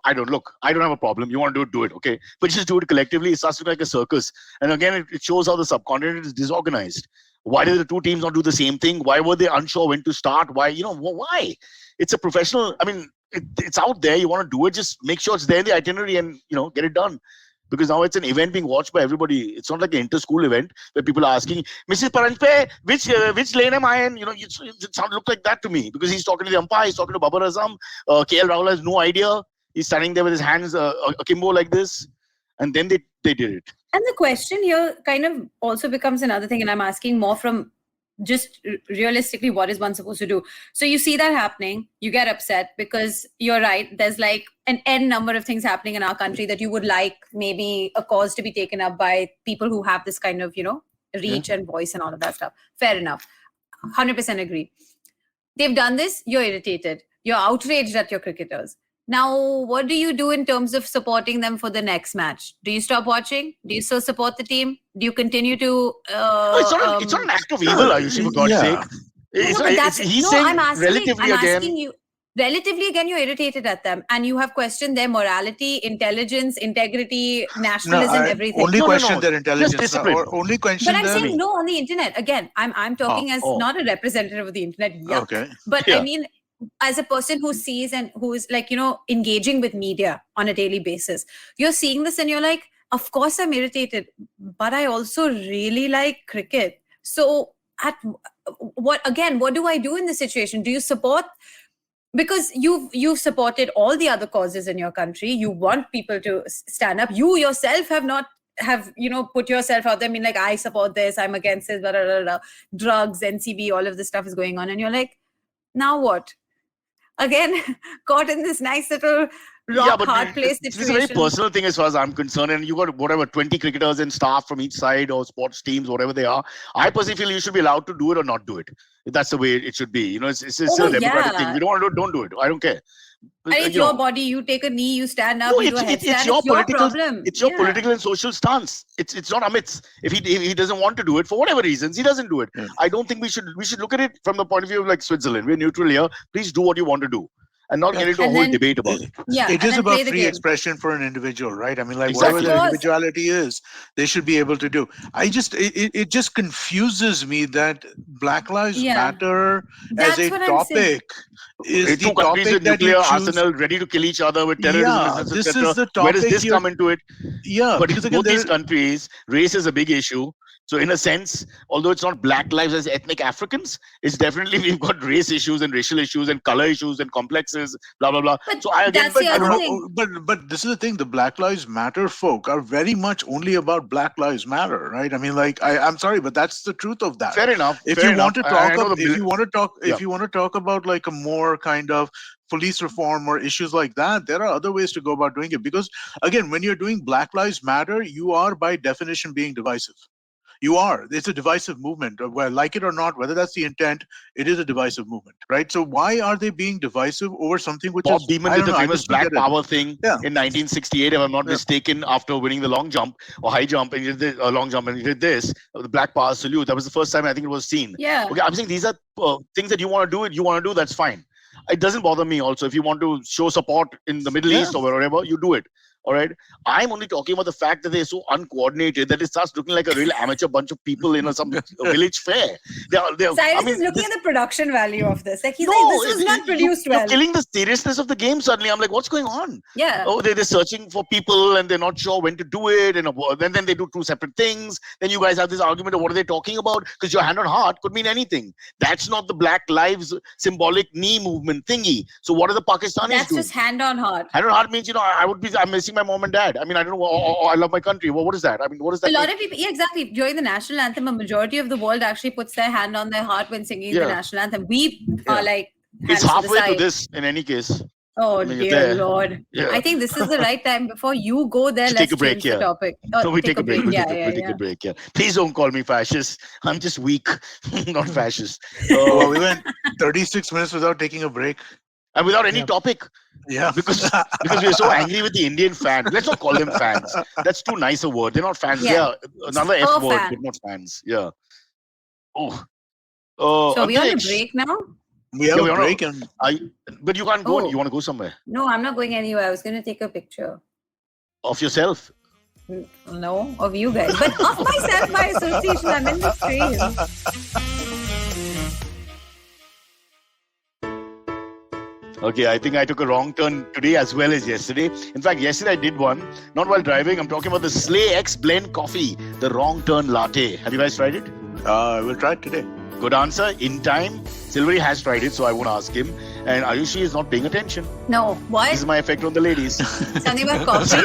I don't have a problem. You want to do it, okay? But just do it collectively. It starts to look like a circus. And again, it shows how the subcontinent is disorganized. Why did the two teams not do the same thing? Why were they unsure when to start? Why? Why? It's a professional. I mean, it's out there. You want to do it. Just make sure it's there in the itinerary and, get it done. Because now it's an event being watched by everybody. It's not like an inter-school event where people are asking, Mrs. Paranjpe, which lane am I in? It looked like that to me because he's talking to the umpire, he's talking to Babar Azam. KL Rahul has no idea. He's standing there with his hands akimbo like this. And then they did it. And the question here kind of also becomes another thing. And I'm asking more from just realistically, what is one supposed to do? So you see that happening, you get upset because you're right. There's an n number of things happening in our country that you would like maybe a cause to be taken up by people who have this kind of, reach and voice and all of that stuff. Fair enough. 100% agree. They've done this. You're irritated. You're outraged at your cricketers. Now, what do you do in terms of supporting them for the next match? Do you stop watching? Do you still support the team? Do you continue to... it's not an act of evil, Ayushi, for God's sake. I'm asking you, relatively again, you're irritated at them and you have questioned their morality, intelligence, integrity, nationalism, everything. Only question their intelligence. Only question But I'm saying no on the internet. Again, I'm talking as not a representative of the internet. Yuck. Okay. But I mean... as a person who sees and who is engaging with media on a daily basis, you're seeing this and you're like, of course I'm irritated, but I also really like cricket. So what do I do in this situation? Do you support? Because you've supported all the other causes in your country. You want people to stand up. You yourself have put yourself out there. I mean, I support this, I'm against this, blah, blah, blah, blah. Drugs, NCB, all of this stuff is going on. And you're like, now what? again caught in this nice little rock hard place this situation. is a very personal thing as far as I'm concerned. And you got whatever 20 cricketers and staff from each side or sports teams, whatever they are. I personally feel you should be allowed to do it or not do it. That's the way it should be. You know, it's a democratic thing. We don't want to do it, don't do it. I don't care. And it's your body. You take a knee, you stand up, you do a headstand. It's your political problem. It's your political and social stance. It's not Amit's. If he doesn't want to do it for whatever reasons, he doesn't do it. Yeah. I don't think we should look at it from the point of view of like Switzerland. We're neutral here. Please do what you want to do. And not get into a whole debate about it. Yeah, it is about free game. Expression for an individual, right? I mean, like Exactly. whatever their individuality is, they should be able to do. It just confuses me that Black Lives Matter That's as a topic is the two countries topic with that nuclear you choose. arsenal ready to kill each other with terrorism. Yeah, this is the topic. Where does this come into it? Yeah, but because in both these countries, race is a big issue. So in a sense, although it's not Black lives as ethnic Africans, it's definitely we've got race issues and racial issues and color issues and complexes, blah blah blah. But so I that's the other thing. But this is the thing: the Black Lives Matter folk are very much only about Black Lives Matter, right? I mean, like I'm sorry, but that's the truth of that. Fair enough. If fair you enough. want to talk, Yeah. if you want to talk about like a more kind of police reform or issues like that, there are other ways to go about doing it. Because again, when you're doing Black Lives Matter, you are by definition being divisive. You are. It's a divisive movement. Well, like it or not, whether that's the intent, it is a divisive movement, right? So why are they being divisive over something which Bob is... Beamon did the famous Black Power thing in 1968, if I'm not mistaken, after winning the long jump or high jump, and he did the long jump, and he did this, the Black Power salute. That was the first time I think it was seen. Yeah. Okay, I'm saying these are things that you want to do. You want to do, that's fine. It doesn't bother me also. If you want to show support in the Middle East or wherever, you do it. All right. I'm only talking about the fact that they're so uncoordinated that it starts looking like a real amateur bunch of people in some village fair. Cyrus is looking at the production value of this. Like he's like, this is not produced well. You're killing the seriousness of the game suddenly. I'm like, what's going on? Yeah. Oh, they're searching for people and they're not sure when to do it. And then they do two separate things. Then you guys have this argument of what are they talking about? Because your hand on heart could mean anything. That's not the Black Lives symbolic knee movement thingy. So what are the Pakistanis doing? That's just hand on heart. Hand on heart means, I'm missing my mom and dad. I mean, I don't know. Or I love my country. Well, what is that? I mean, what is that? A lot of people, exactly. During the national anthem, a majority of the world actually puts their hand on their heart when singing the national anthem. We are like, it's halfway to this in any case. Oh, dear Lord. Yeah. I think this is the right time before you go there. Let's take a break, change the topic. No, we take a break. We'll take a break. Yeah. Please don't call me fascist. I'm just weak, not fascist. Well, we went 36 minutes without taking a break. And without any topic. Yeah. Because we're so angry with the Indian fans. Let's not call them fans. That's too nice a word. They're not fans. Yeah. Another F word, but not fans. Yeah. Oh. So are we on a break now? We have a break. But you can't go. You want to go somewhere? No, I'm not going anywhere. I was going to take a picture. Of yourself? No, of you guys. But of myself, by association. I'm in the train. Okay, I think I took a wrong turn today as well as yesterday. In fact, yesterday I did one, not while driving. I'm talking about the Slay X Blend Coffee, the wrong turn latte. Have you guys tried it? We'll try it today. Good answer. In time. Silvery has tried it, so I won't ask him. And Ayushi is not paying attention. No, what? This is my effect on the ladies. Something about coffee?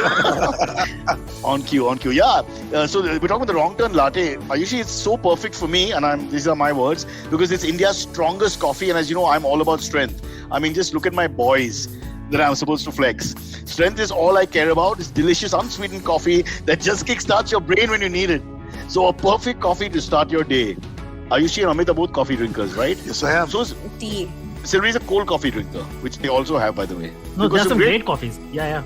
On cue. Yeah. So we're talking about the wrong turn latte. Ayushi, it's so perfect for me, and these are my words, because it's India's strongest coffee. And as you know, I'm all about strength. I mean, just look at my boys that I'm supposed to flex. Strength is all I care about. It's delicious, unsweetened coffee that just kickstarts your brain when you need it. So a perfect coffee to start your day. Ayushi and Amit are both coffee drinkers, right? Yes, I am. So tea. Silvery is a cold coffee drinker, which they also have, by the way. No, there's some great coffees. Yeah.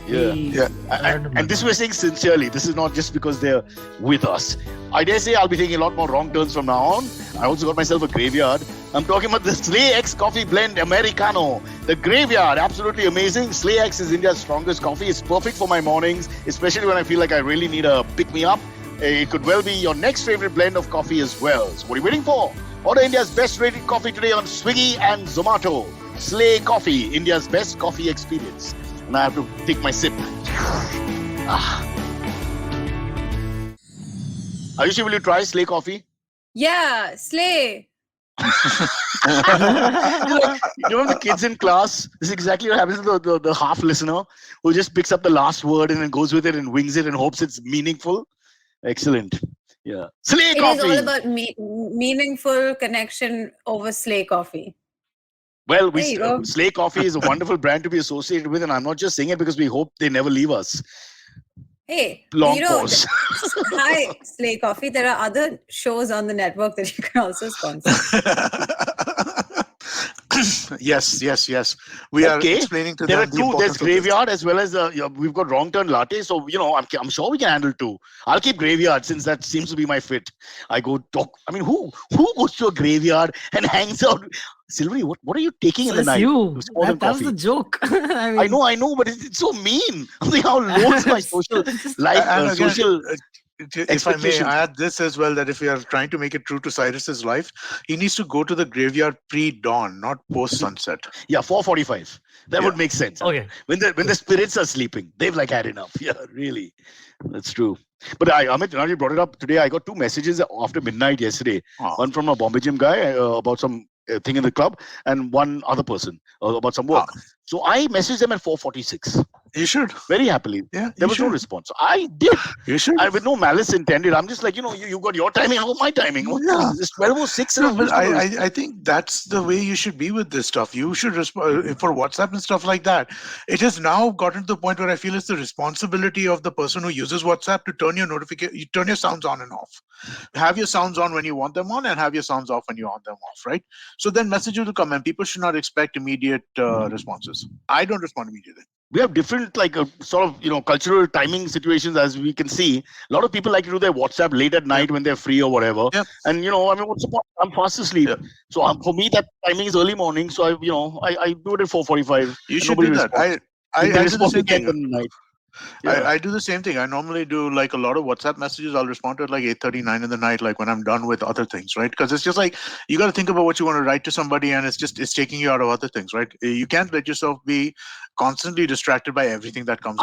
And this we're saying sincerely. This is not just because they're with us. I dare say I'll be taking a lot more wrong turns from now on. I also got myself a graveyard. I'm talking about the Slay X Coffee Blend Americano. The graveyard, absolutely amazing. Slay X is India's strongest coffee. It's perfect for my mornings, especially when I feel like I really need a pick-me-up. It could well be your next favorite blend of coffee as well. So what are you waiting for? Order India's best rated coffee today on Swiggy and Zomato. Slay Coffee, India's best coffee experience. And I have to take my sip. Ayushi, will you try Slay Coffee? Yeah, Slay. You know the kids in class? This is exactly what happens to the half listener who just picks up the last word and then goes with it and wings it and hopes it's meaningful. Excellent. Yeah. Slay Coffee. It is all about meaningful connection over Slay Coffee. Well, There you go. Slay Coffee is a wonderful brand to be associated with, and I'm not just saying it because we hope they never leave us. Hey, Long you know, pause. hi, Slay Coffee. There are other shows on the network that you can also sponsor. Yes. We are Okay. explaining to There are them the two. There's importance of this. Graveyard as well as we've got Wrong Turn Latte. So I'm sure we can handle two. I'll keep Graveyard since that seems to be my fit. I go talk. I mean, who goes to a graveyard and hangs out? Silvery, what are you taking in the It's night? you. It's more than That was coffee. the joke. I know, but it's so mean. I'm like, how low is my social life? And again, Social if I may expectations. add this as well, that if we are trying to make it true to Cyrus's life, he needs to go to the graveyard pre-dawn, not post-sunset. Yeah, 4:45. That would make sense. Okay. When the spirits are sleeping, they've like had enough. Yeah, really, that's true. But Amit, now you brought it up today. I got two messages after midnight yesterday. Oh. One from a Bombay Gym guy about some thing in the club, and one other person about some work. So I messaged them at 4:46. You should. Very happily. Yeah, There you was no should. response. I did. You should. And with no malice intended. I'm just like, you got your timing, how about my timing? Yeah. It's 12:06. No, but I think that's the way you should be with this stuff. You should respond for WhatsApp and stuff like that. It has now gotten to the point where I feel it's the responsibility of the person who uses WhatsApp to turn your sounds on and off. Have your sounds on when you want them on, and have your sounds off when you want them off, right? So then messages will come, and people should not expect immediate responses. I don't respond immediately. We have different sort of cultural timing situations, as we can see. A lot of people like to do their WhatsApp late at night when they're free or whatever. Yep. And I mean, what's the point? I'm fast asleep. Yep. So for me, that timing is early morning. So I do it at 4:45. You should do that. I do the same thing. In the night. Yeah. I do the same thing. I normally do like a lot of WhatsApp messages. I'll respond to it like 8:39 in the night, like when I'm done with other things, right? Because it's just like you got to think about what you want to write to somebody, and it's taking you out of other things, right? You can't let yourself be constantly distracted by everything that comes.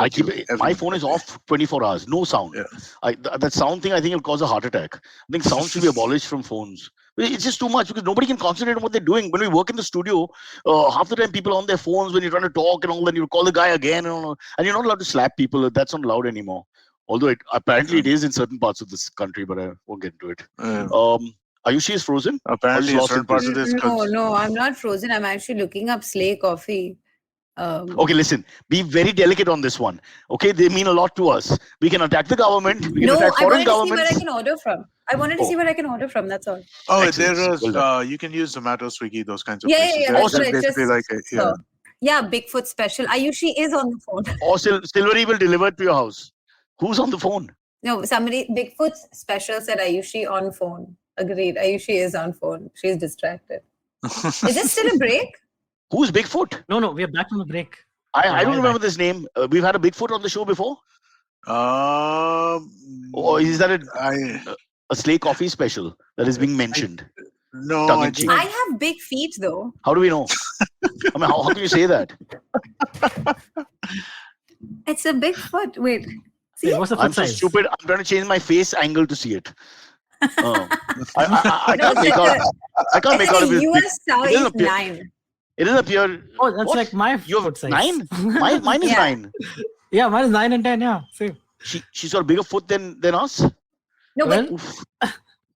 My phone is off 24 hours, no sound. Yeah. That sound thing, I think, will cause a heart attack. I think sound should be abolished from phones. It's just too much because nobody can concentrate on what they're doing. When we work in the studio, half the time people are on their phones when you're trying to talk and all. Then you call the guy again, and you're not allowed to slap people. That's not allowed anymore. Although apparently it is in certain parts of this country, but I won't get into it. Ayushi is frozen. Apparently, in certain parts of this. No, I'm not frozen. I'm actually looking up Slay Coffee. Okay, listen. Be very delicate on this one. Okay, they mean a lot to us. We can attack the government. We can attack foreign governments. I wanted to see where I can order from. I wanted to see what I can order from. That's all. Oh, Excellent. there is. You can use Zomato, Swiggy, those kinds of Yeah, places. yeah. They're That's what I basically just saw. Yeah, Bigfoot special. Ayushi is on the phone. Or Silvery will deliver to your house. Who's on the phone? No, somebody. Bigfoot special said Ayushi on phone. Agreed. Ayushi is on phone. She's distracted. Is this still a break? Who's Bigfoot? No, we are back from the break. I don't remember this name. We've had a Bigfoot on the show before. Or is that a Slay Coffee special that is being mentioned? No, I have big feet though. How do we know? I mean, how can you say that? It's a big foot. Wait. See? Wait, what's the foot I'm so size? stupid. I'm trying to change my face angle to see it. I can't make out. I can't make out of it. US size doesn't appear- 9. It doesn't appear. Oh, that's What? like my You have foot size. 9? Mine is Yeah. 9. Yeah, mine is 9 and 10. Yeah, same. She's got a bigger foot than us. No, but Well,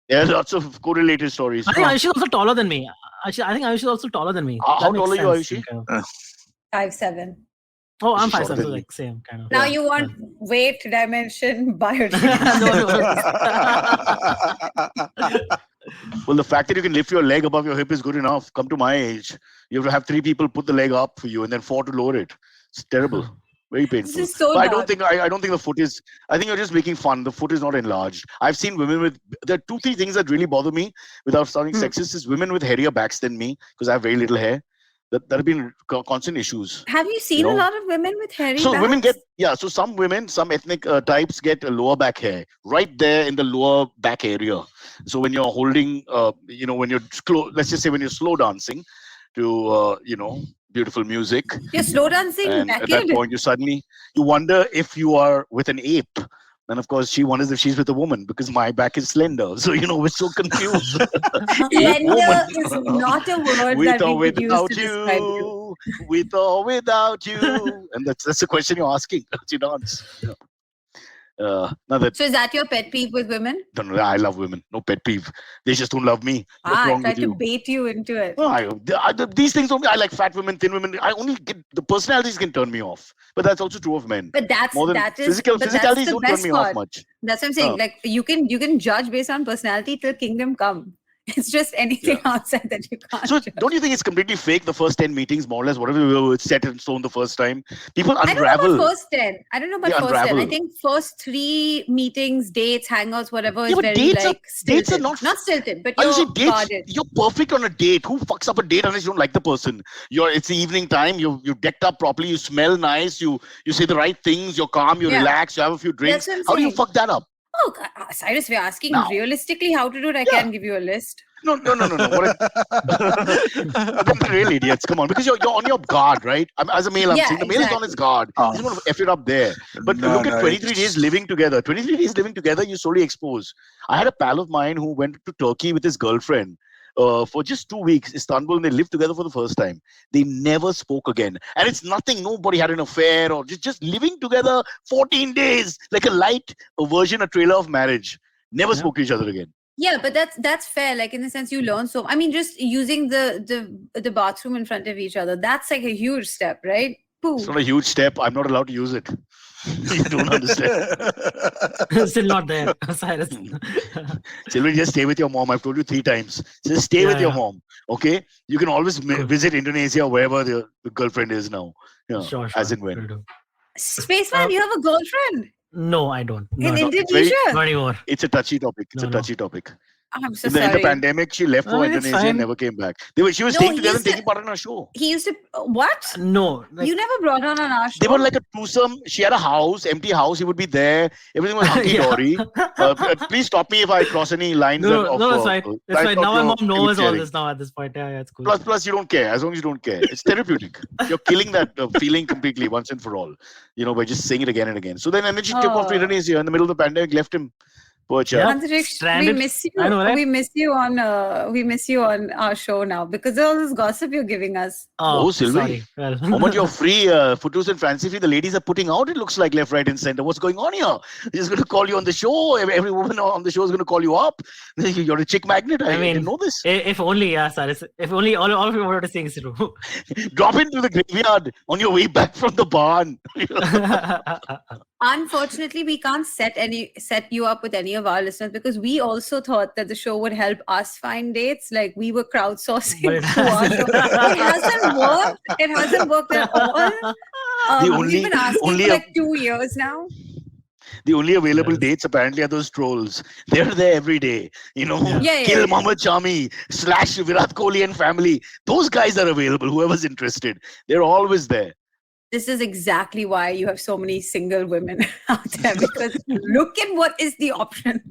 There are lots of correlated stories. I think Ayushi is also taller than me. I think Ayushi is also taller than me. How That makes tall are you, sense, Ayushi? kind of. 5'7". Oh, I'm She's 5'7", shorter so than like same kind of. Now Yeah. you want weight, dimension, biology. Well, the fact that you can lift your leg above your hip is good enough. Come to my age, you have to have 3 people put the leg up for you and then 4 to lower it. It's terrible. Very painful. This is so But dark. I don't think the foot is. I think you're just making fun. The foot is not enlarged. I've seen women with. There are 2-3 things that really bother me, without sounding sexist, is women with hairier backs than me because I have very little hair. That have been constant issues. Have you seen You a know? lot of women with hairy So women backs? so some women, some ethnic types get a lower back hair right there in the lower back area. So when you're holding, when you're let's just say when you're slow dancing to, beautiful music, You're slow dancing and at that naked. point you wonder if you are with an ape. And of course, she wonders if she's with a woman because my back is slender. So, we're so confused. Slender is not a word With that or we could use without to describe you. you, with or without you. And that's the question you're asking. She dance. Now that So is that your pet peeve with women? no, I love women. No pet peeve. They just don't love me. What's I wrong tried with to you? bait you into it. No, these things don't. I like fat women, thin women. I only get the personalities can turn me off. But that's also true of men. But More than that is physicalities the don't turn best me off part. much. That's what I'm saying. Oh. Like you can judge based on personality till kingdom come. It's just anything outside that you can't. So judge. don't you think it's completely fake? The first 10 meetings, more or less, whatever we were set in stone the first time, people I don't know unravel. about first 10. I don't know about They first 10. I unravel. think first 3 meetings, dates, hangouts, whatever is but very dates like dates are stilted. Not stilted, but you you're see, dates, guarded. you're perfect on a date. Who fucks up a date unless you don't like the person? It's the evening time. You decked up properly. You smell nice. You say the right things. You're calm. You relax. You have a few drinks. That's what I'm How do you saying. fuck that up? Oh, Cyrus, we're asking Now. realistically how to do it. I can give you a list. No. They're real idiots. Come on, because you're on your guard, right? As a male, I'm saying the male is on his guard. He's going to F it up there. But look at 23 days living together. 23 days living together, you slowly expose. I had a pal of mine who went to Turkey with his girlfriend for just 2 weeks, Istanbul, and they lived together for the first time. They never spoke again. And it's nothing, nobody had an affair or just living together 14 days, like a trailer of marriage. Never spoke to each other again. Yeah, but that's fair. Like in the sense you learn so. I mean, just using the bathroom in front of each other. That's like a huge step, right? Pooh. It's not a huge step. I'm not allowed to use it. You don't understand. Still not there, Cyrus. Sylvie, just stay with your mom. I've told you 3 times. Just stay with your mom. Okay? You can always visit Indonesia, wherever the girlfriend is now. Yeah, Sure. as and when. Spaceman, you have a girlfriend No, I don't. No, in no. Indonesia? Not anymore. It's a touchy topic. No. topic. I'm so In the sorry. pandemic, she left for it's Indonesia fine. and never came back. She was No, staying he together and used to- taking part in our show. He used to what? No. Like, You never brought her on our show. They were like a twosome. She had a house, empty house. He would be there. Everything was hunky dory. Please stop me if I cross any lines. no, it's fine. It's fine. Now my mom knows all sharing. this now at this point. Yeah, it's cool. Plus, you don't care. As long as you don't care, it's therapeutic. You're killing that feeling completely once and for all. By just saying it again and again. So then energy took off to Indonesia in the middle of the pandemic, left him. Poor child. Yeah. we Stranded. miss you. I know, right? We miss you on our show now because of all this gossip you're giving us. Oh, Sylvie. Sorry. Well, Moment you're free, Footloose and Fancy Free, the ladies are putting out, it looks like left, right, and center. What's going on here? They're just going to call you on the show. Every woman on the show is going to call you up. You're a chick magnet. I didn't know this. If only, yeah, Cyrus. If only all of you wanted to sing through. Drop into the graveyard on your way back from the barn. Unfortunately, we can't set you up with any of our listeners because we also thought that the show would help us find dates. Like we were crowdsourcing But it through our show. It hasn't worked. It hasn't worked at all. We've been asking for like 2 years now. The only available dates apparently are those trolls. They're there every day. Kill Mohammad Shami / Virat Kohli and family. Those guys are available. Whoever's interested, they're always there. This is exactly why you have so many single women out there because look at what is the option.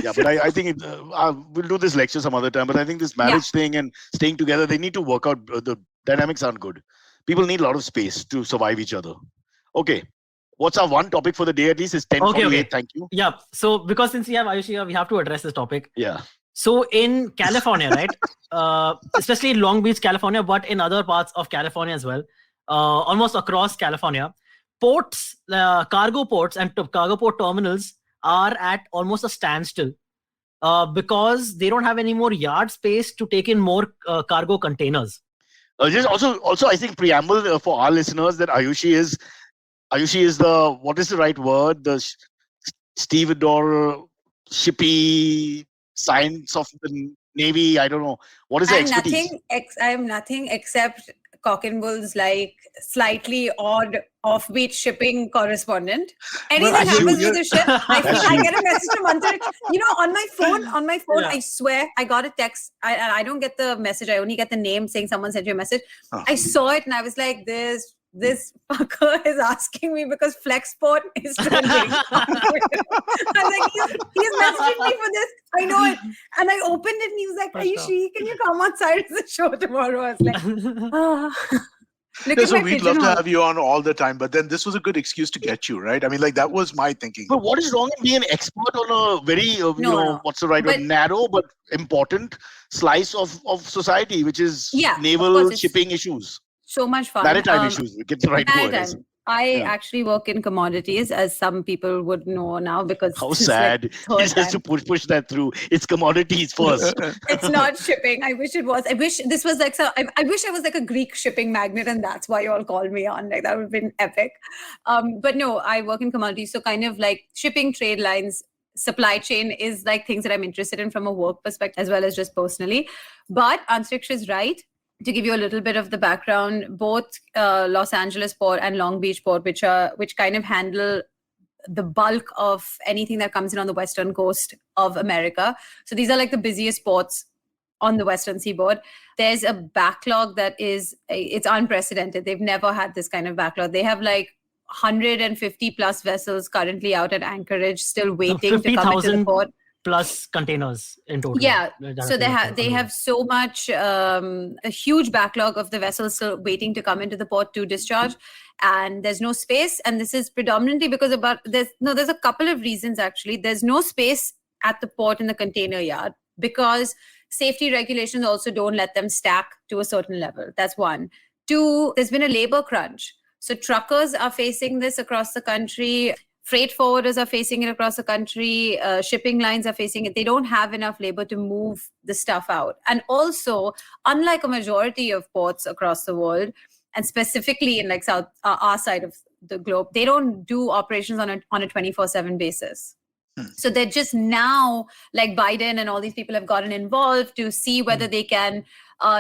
Yeah, but I think we'll do this lecture some other time. But I think this marriage thing and staying together, they need to work out. The dynamics aren't good. People need a lot of space to survive each other. Okay. What's our one topic for the day? At least is 10:48. Okay. Thank you. Yeah. So because since we have Ayushi, we have to address this topic. Yeah. So in California, right? Especially in Long Beach, California, but in other parts of California as well, almost across California, ports, cargo ports and cargo port terminals are at almost a standstill because they don't have any more yard space to take in more cargo containers. Just also, I think preamble for our listeners that Ayushi is the, what is the right word? The stevedore, shippy science of the Navy. I don't know. What is the expertise? I am nothing except Cock and Bull's like slightly odd offbeat shipping correspondent. Anything happens with the ship, I get a message from Antar. On my phone, I swear I got a text. I don't get the message. I only get the name saying someone sent you a message. I saw it and I was like, this fucker is asking me because Flexport is trending. I was like, he's messaging me for this. I know it. And I opened it and he was like, Ayushi, can you come on side of the show tomorrow? I was like, So we'd love to have you on all the time, but then this was a good excuse to get you, right? I mean, like that was my thinking. But what is wrong in being an expert on a very, what's the right word, narrow but important slice of society, which is naval shipping issues. So much fun. Maritime issues. We get the right word. I actually work in commodities, as some people would know now, because How this is sad. like He third has to time. push that through. It's commodities first. It's not shipping. I wish it was. I wish this was like I wish I was like a Greek shipping magnet, and that's why you all called me on. Like that would have been epic. But no, I work in commodities, so kind of like shipping, trade lines, supply chain is like things that I'm interested in from a work perspective as well as just personally. But Antriksh is right. To give you a little bit of the background, both Los Angeles Port and Long Beach Port, which kind of handle the bulk of anything that comes in on the western coast of America. So these are like the busiest ports on the western seaboard. There's a backlog it's unprecedented. They've never had this kind of backlog. They have like 150 plus vessels currently out at Anchorage, still waiting to come into the port. Plus containers in total. Yeah, so they have so much, a huge backlog of the vessels still waiting to come into the port to discharge, and there's no space. And this is predominantly because there's a couple of reasons actually. There's no space at the port in the container yard because safety regulations also don't let them stack to a certain level. That's one. Two, there's been a labor crunch. So truckers are facing this across the country. Freight forwarders are facing it across the country. Shipping lines are facing it. They don't have enough labor to move the stuff out. And also, unlike a majority of ports across the world, and specifically in like our side of the globe, they don't do operations on a 24/7 basis. So they're just now, like Biden and all these people have gotten involved to see whether they can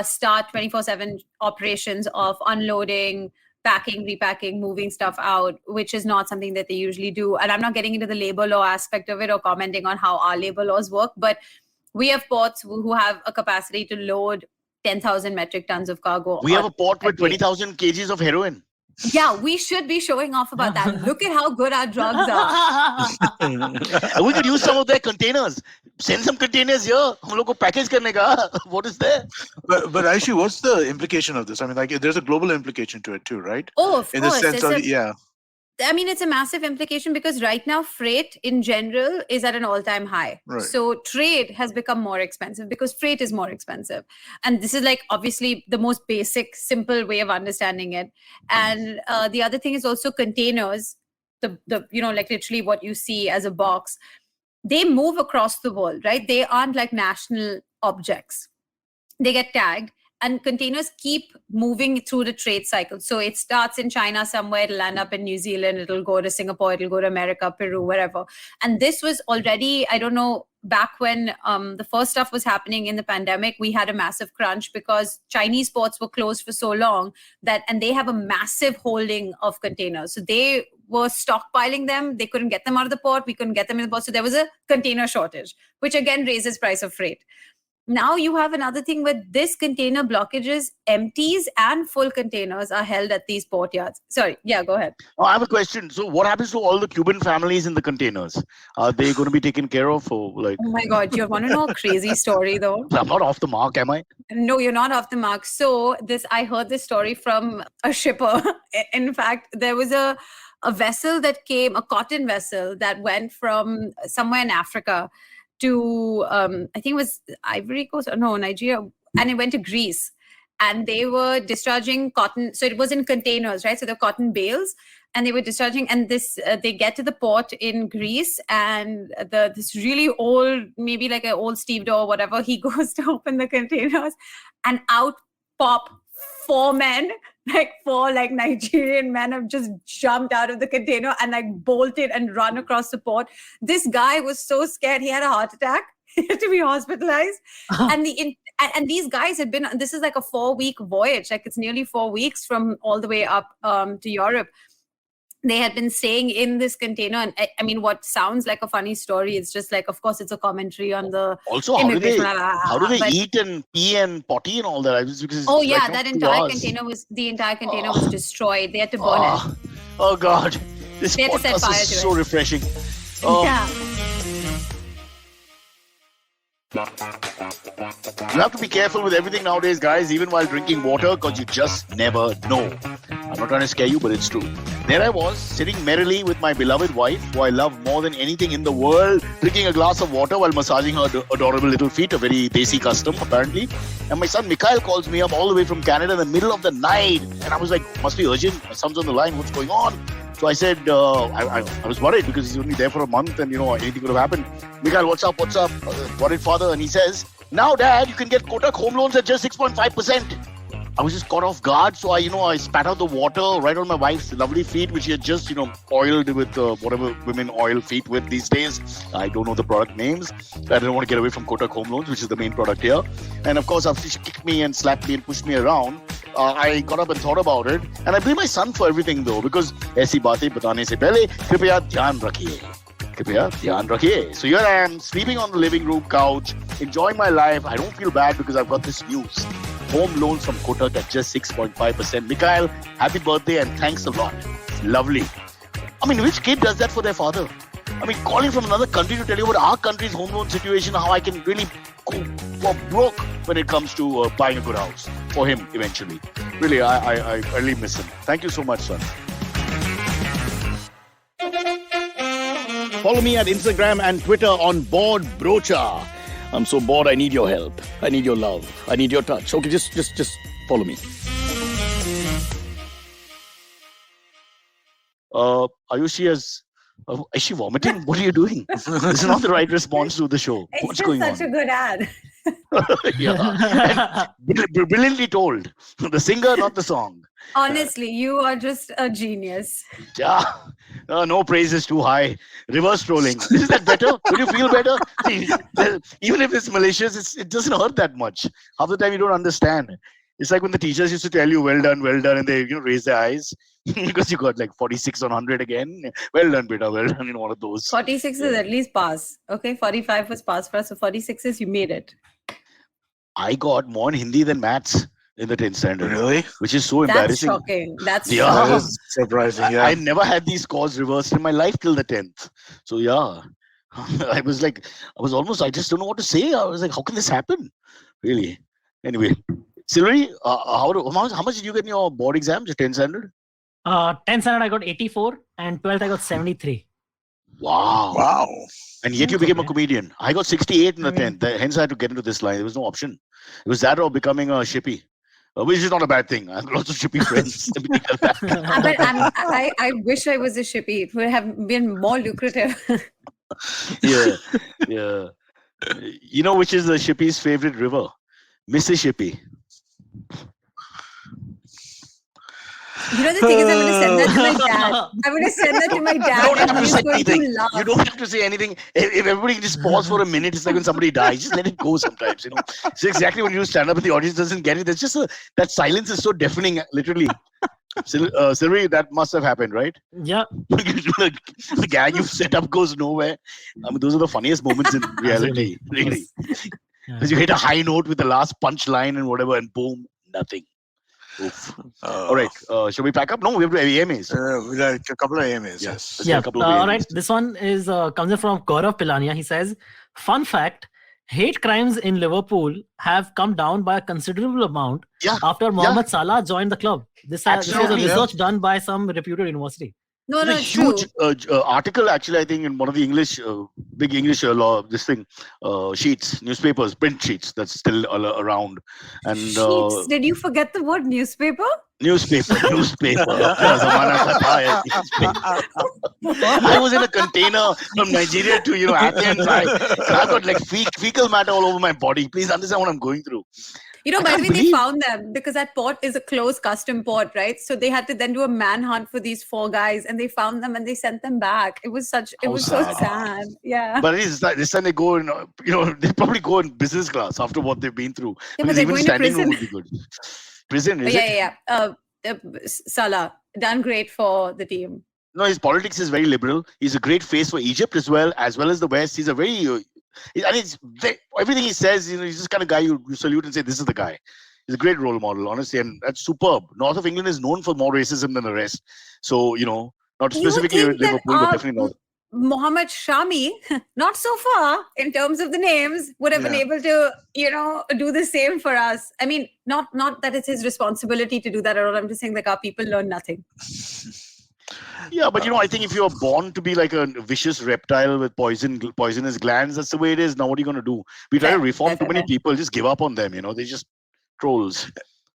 start 24/7 operations of unloading, packing, repacking, moving stuff out, which is not something that they usually do. And I'm not getting into the labor law aspect of it or commenting on how our labor laws work, but we have ports who have a capacity to load 10,000 metric tons of cargo. We have a port with 20,000 kgs of heroin. Yeah, we should be showing off about that. Look at how good our drugs are. We could use some of their containers. Send some containers here. Hum log ko package karne ka. What is there? But Aishi, what's the implication of this? I mean, like, there's a global implication to it too, right? Oh, of In course. the sense of, yeah. I mean, it's a massive implication because right now freight in general is at an all-time high. Right. So trade has become more expensive because freight is more expensive. And this is like obviously the most basic, simple way of understanding it. And the other thing is also containers, the like literally what you see as a box, they move across the world, right? They aren't like national objects. They get tagged. And containers keep moving through the trade cycle. So it starts in China somewhere, it'll land up in New Zealand, it'll go to Singapore, it'll go to America, Peru, wherever. And this was already, I don't know, back when the first stuff was happening in the pandemic, we had a massive crunch because Chinese ports were closed for so long and they have a massive holding of containers. So they were stockpiling them. They couldn't get them out of the port. We couldn't get them in the port. So there was a container shortage, which again raises price of freight. Now you have another thing where this container blockages, empties and full containers are held at these port yards. Sorry, yeah, go ahead. Oh, I have a question. So what happens to all the Cuban families in the containers? Are they going to be taken care of? Or like? Oh my God, you want to know a crazy story though? I'm not off the mark, am I? No, you're not off the mark. So I heard this story from a shipper. In fact, there was a vessel that came, a cotton vessel that went from somewhere in Africa to I think it was Ivory Coast, or no, Nigeria, and it went to Greece. And they were discharging cotton. So it was in containers, right? So the cotton bales, and they were discharging. And they get to the port in Greece, and this really old, maybe like an old stevedore or whatever, he goes to open the containers, and out pop four Nigerian men have just jumped out of the container and like bolted and run across the port. This guy was so scared, he had a heart attack. He had to be hospitalized. And these guys had been, this is like a 4-week voyage, like it's nearly 4 weeks from all the way up to Europe. They had been staying in this container. And I mean, what sounds like a funny story, it's just like, of course, it's a commentary on the also how do they eat and pee and potty and all that? Because that entire container was destroyed. They had to burn it. Oh God, this podcast is so refreshing. Yeah. You have to be careful with everything nowadays, guys, even while drinking water, because you just never know. I'm not trying to scare you, but it's true. there I was, sitting merrily with my beloved wife, who I love more than anything in the world, drinking a glass of water while massaging her adorable little feet, a very desi custom, apparently. And my son Mikhail calls me up all the way from Canada in the middle of the night. And I was like, must be urgent. My son's on the line. What's going on? So I said, I was worried because he's only there for a month and, anything could have happened. Mikhail, what's up? Worried father. And he says, now, Dad, you can get Kotak home loans at just 6.5%. I was just caught off guard, so I spat out the water right on my wife's lovely feet, which she had just, oiled with whatever women oil feet with these days. I don't know the product names. I didn't want to get away from Kotak Home Loans, which is the main product here. And of course, after she kicked me and slapped me and pushed me around, I got up and thought about it. And I blame my son for everything though, because ऐसी बातें बताने से पहले कृपया ध्यान रखिए. कृपया ध्यान रखिए. So here I am, sleeping on the living room couch, enjoying my life. I don't feel bad because I've got this news. Home loans from Kotak at just 6.5%. Mikhail, happy birthday and thanks a lot. Lovely. I mean, which kid does that for their father? I mean, calling from another country to tell you about our country's home loan situation, how I can really go for broke when it comes to buying a good house for him eventually. Really, I really miss him. Thank you so much, son. Follow me at Instagram and Twitter on Bored Brocha. I'm so bored, I need your help. I need your love. I need your touch. Okay, just follow me. Ayushi is she vomiting? What are you doing? This is not the right response to the show. It's What's just going such on? a good ad. Yeah. And brilliantly told. The singer, not the song. Honestly, you are just a genius. Yeah. No praise is too high. Reverse trolling. Is that better? Would you feel better? Even if it's malicious, it doesn't hurt that much. Half the time you don't understand. It's like when the teachers used to tell you, well done, and they raise their eyes because you got like 46 on 100 again. Well done, beta, well done, one of those. 46 is at least pass. Okay, 45 was pass for us, so 46 is you made it. I got more in Hindi than maths in the 10th standard. Really? Which is so That's embarrassing. shocking. That's Yeah. That shocking. is surprising. Yeah. I never had these scores reversed in my life till the 10th. So yeah, I was I just don't know what to say. I was like, how can this happen? Really? Anyway, Silvery, how much did you get in your board exams, your 10th standard? 10th standard I got 84 and 12th I got 73. Wow. And yet you became a Okay. comedian. I got 68 in the I mean- 10th. Hence I had to get into this line. There was no option. It was that or becoming a shippy. Which is not a bad thing. I have lots of shippy friends. But I wish I was a shippy. It would have been more lucrative. Yeah. You know which is the shippy's favorite river? Mississippi. You know, the thing is, I'm going to send that to my dad. I'm going to send that to my You dad, don't have and to he's say going anything. to laugh. You don't have to say anything. If everybody can just pause for a minute, it's like when somebody dies. Just let it go sometimes. It's exactly when you stand up and the audience doesn't get it. There's just that silence is so deafening, literally. Silvery, that must have happened, right? Yeah. The gag you've set up goes nowhere. I mean, those are the funniest moments in reality, really. Yeah. Because you hit a high note with the last punch line and whatever, and boom, nothing. Oof. All right, shall we pack up? No, we have to AMAs. We like a couple of AMAs. Yeah. Yes. Let's get a couple of All AMAs. right. This one is comes in from Gaurav Pilania. He says, fun fact, hate crimes in Liverpool have come down by a considerable amount Yeah, after Mohamed Salah joined the club. This was a Absolutely, yeah. research done by some reputed university. No, There's a it's true. huge article, actually, I think, in one of the big English law, sheets, newspapers, print sheets that's still around. And Sheets. Did you forget the word newspaper? newspaper. Zamana ka tha, newspaper. I was in a container from Nigeria to, Athens. I got like fecal matter all over my body. Please understand what I'm going through. You know, I by the can't way, they believe- found them because that port is a closed custom port, right? So they had to then do a manhunt for these 4 guys, and they found them and they sent them back. It was so sad. sad. Yeah. But this time they go in, they probably go in business class after what they've been through. Yeah, but Because they're even going to standing room prison. would be good. Prison, is it? Yeah. Salah done great for the team. No, his politics is very liberal. He's a great face for Egypt as well as the West. He's a very, everything he says, he's just kind of guy you salute and say, this is the guy. He's a great role model, honestly, and that's superb. North of England is known for more racism than the rest. So, not You would specifically think that Liverpool, but definitely North. Mohammed Shami, not so far in terms of the names, would have been able to, do the same for us. I mean, not that it's his responsibility to do that at all. I'm just saying, like, our people learn nothing. Yeah, but I think if you're born to be like a vicious reptile with poisonous glands, that's the way it is. Now, what are you going to do? We try to reform too many people, just give up on them. They're just trolls.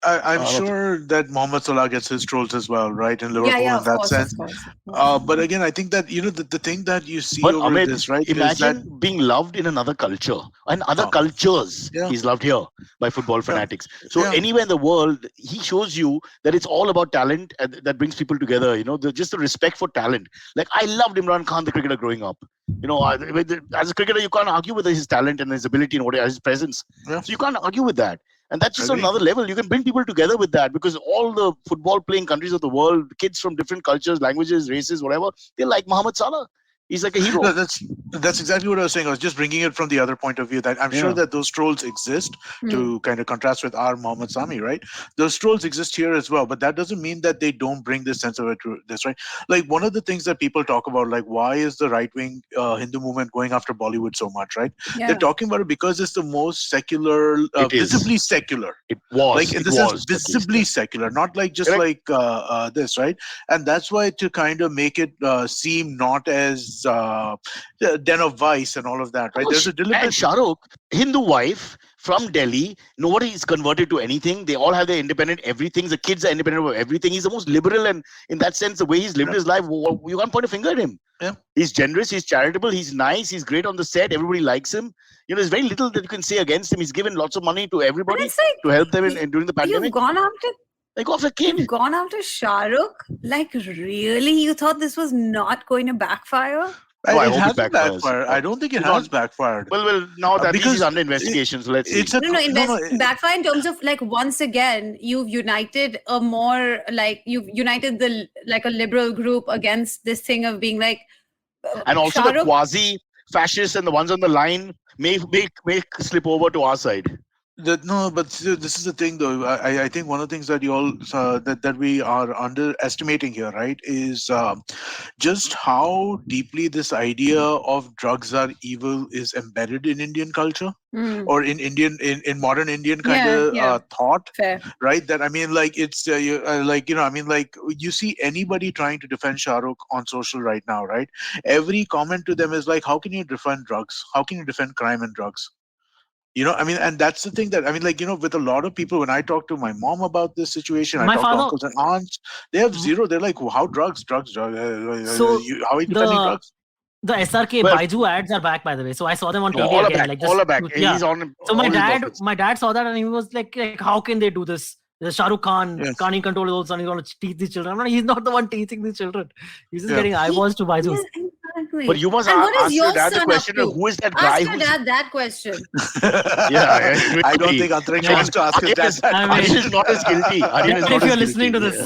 I'm sure that Mohamed Salah gets his trolls as well, right? In Liverpool, Yeah, in of that course, sense. of course. But again, I think that the thing that you see But over Amit, this, right? imagine is that, being loved in another culture and other Oh. cultures. Yeah. He's loved here by football fanatics. So Yeah. anywhere in the world, he shows you that it's all about talent and that brings people together. Just the respect for talent. Like I loved Imran Khan, the cricketer, growing up. As a cricketer, you can't argue with his talent and his ability and his presence. Yeah. So you can't argue with that. And that's just Agree. another level. You can bring people together with that because all the football playing countries of the world, kids from different cultures, languages, races, whatever, they like Mohamed Salah. He's like a hero. No, that's exactly what I was saying. I was just bringing it from the other point of view that I'm sure that those trolls exist to kind of contrast with our Mohammad Sami, right? Those trolls exist here as well, but that doesn't mean that they don't bring this sense of this, right? Like one of the things that people talk about, like why is the right-wing Hindu movement going after Bollywood so much, right? Yeah. They're talking about it because it's the most secular, visibly secular. It was. Like in the sense, visibly secular, not like just like this, right? And that's why to kind of make it seem not as den of vice and all of that, right? There's a deliberate. And Shah Rukh, Hindu wife from Delhi, nobody is converted to anything. They all have their independent everything. The kids are independent of everything. He's the most liberal, and in that sense, the way he's lived his life, you can't point a finger at him. Yeah. He's generous, he's charitable, he's nice, he's great on the set. Everybody likes him. There's very little that you can say against him. He's given lots of money to everybody to help them during the pandemic. You've gone after. Like off a kid. You've gone after Shah Rukh? Like really? You thought this was not going to backfire? I it hope hasn't it backfires. backfired. I don't think it has backfired. Well, now that because he's under investigation, so let's see. It's a backfire in terms of like once again you've united a liberal group against this thing of being like. And also the quasi-fascists and the ones on the line may slip over to our side. No, but this is the thing, though. I think one of the things that you all that we are underestimating here, right, is just how deeply this idea of drugs are evil is embedded in Indian culture or in modern Indian kind of thought. Fair. Right? That I mean, like it's you see anybody trying to defend Shah Rukh on social right now, right? Every comment to them is like, how can you defend drugs? How can you defend crime and drugs? And that's the thing that, with a lot of people, when I talk to my mom about this situation, I talk to uncles and aunts, they have zero. They're like, how drugs? So how are you defending drugs? The SRK Baiju ads are back, by the way. So I saw them on TV all again. All are back. Yeah. He's on. So my dad saw that and he was like, how can they do this? Shah Rukh Khan can't even control his own son. He's going to teach these children. He's not the one teaching these children. He's just getting eyeballs to Baiju. Exactly. But you must ask your dad the question of who is that guy? Ask your dad that question. I don't think Antariksha wants to ask his dad that question. Aryan is not as guilty. If you're listening to this.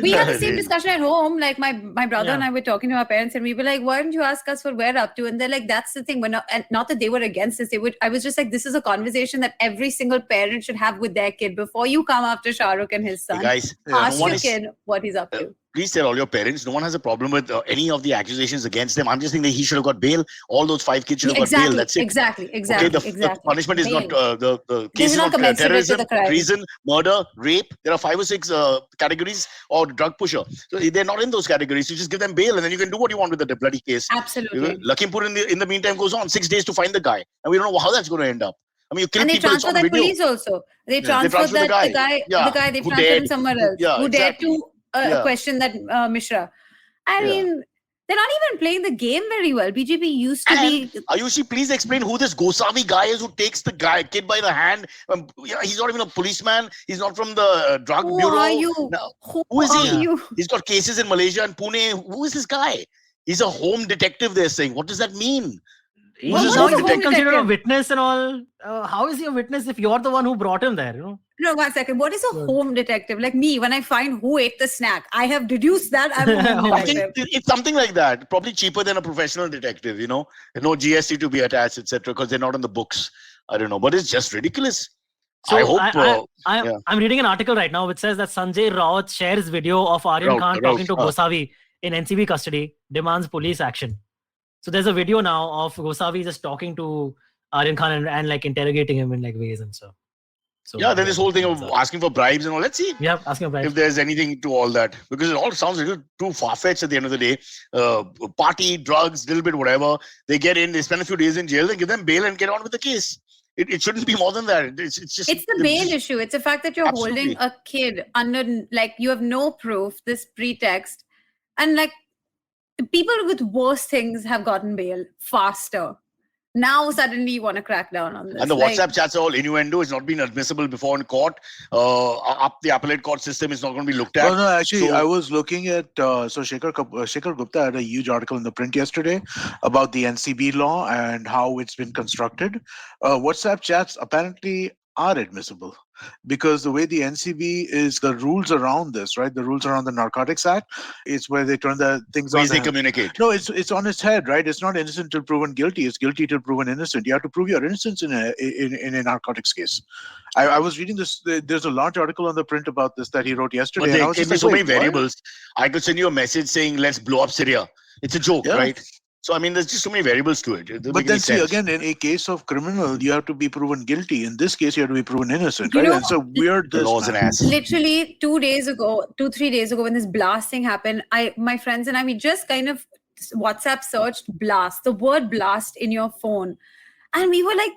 We had the same discussion at home. Like my brother and I were talking to our parents and we were like, why didn't you ask us what we're up to? And they're like, that's the thing. Not that they were against this. I was just like, this is a conversation that every single parent should have with their kid before you come after Shah Rukh and his son. Hey guys, ask your kid what he's up to. Please tell all your parents. No one has a problem with any of the accusations against them. I'm just thinking that he should have got bail. All those 5 kids should have got bail. That's it. Exactly. Okay, the punishment is not the cases of terrorism, treason, murder, rape. There are 5 or 6 categories, or drug pusher. So they're not in those categories. You just give them bail, and then you can do what you want with the bloody case. Absolutely. Lakhimpur in the meantime goes on 6 days to find the guy, and we don't know how that's going to end up. I mean, you kill and they people. transfer that police also. They transfer the guy. They transfer him somewhere else. Who dared to question that Mishra. I mean, they're not even playing the game very well. BJP used to be. Ayushi, please explain who this Gosavi guy is who takes the kid by the hand. He's not even a policeman. He's not from the drug bureau. Who are you? No. Who is he? He's got cases in Malaysia and Pune. Who is this guy? He's a home detective, they're saying. What does that mean? He's not considered a witness and all. How is he a witness if you're the one who brought him there? No, 1 second. What is a home detective? Like me, when I find who ate the snack, I have deduced that I'm a home detective. It's something like that. Probably cheaper than a professional detective, No GST to be attached, etc. because they're not on the books. I don't know. But it's just ridiculous. So I hope... I'm reading an article right now which says that Sanjay Raut shares video of Aryan Khan talking to Gosavi in NCB custody, demands police action. So there's a video now of Gosavi just talking to Aryan Khan and like interrogating him in like ways and stuff. So Yeah, then this whole thing of So- asking for bribes and all. Let's see yeah, asking about if there's anything to all that, because it all sounds a little too far-fetched at the end of the day. Party, drugs, little bit whatever. They get in, they spend a few days in jail, then give them bail and get on with the case. It shouldn't be more than that. It's just It's the bail issue. It's the fact that you're Absolutely. holding a kid under, like, you have no proof, this pretext. And, like, people with worse things have gotten bail faster. Now, suddenly, you want to crack down on this. And the Like, WhatsApp chats are all innuendo. It's not been admissible before in court. Up the appellate court system is not going to be looked at. Well, no, actually, So- I was looking at so Shekhar Gupta had a huge article in the print yesterday about the NCB law and how it's been constructed. WhatsApp chats apparently are admissible because the way the NCB is, the rules around this, right? The rules around the Narcotics Act, it's where they turn the things on. ways they the- communicate. No, it's on its head, right? It's not innocent till proven guilty. It's guilty till proven innocent. You have to prove your innocence in a narcotics case. I was reading this. There's a large article on the print about this that he wrote yesterday. But and I there was can just be like, so many wait, what? variables. I could send you a message saying, let's blow up Syria. It's a joke, Yeah. right? So, I mean, there's just so many variables to it. It doesn't But make then any see, sense. again, in a case of criminal, you have to be proven guilty. In this case, you have to be proven innocent, You right? know, And so weird. The law's an ass. literally 2-3 days ago, when this blast thing happened, my friends and I, we just kind of WhatsApp searched blast, the word blast in your phone, and we were like,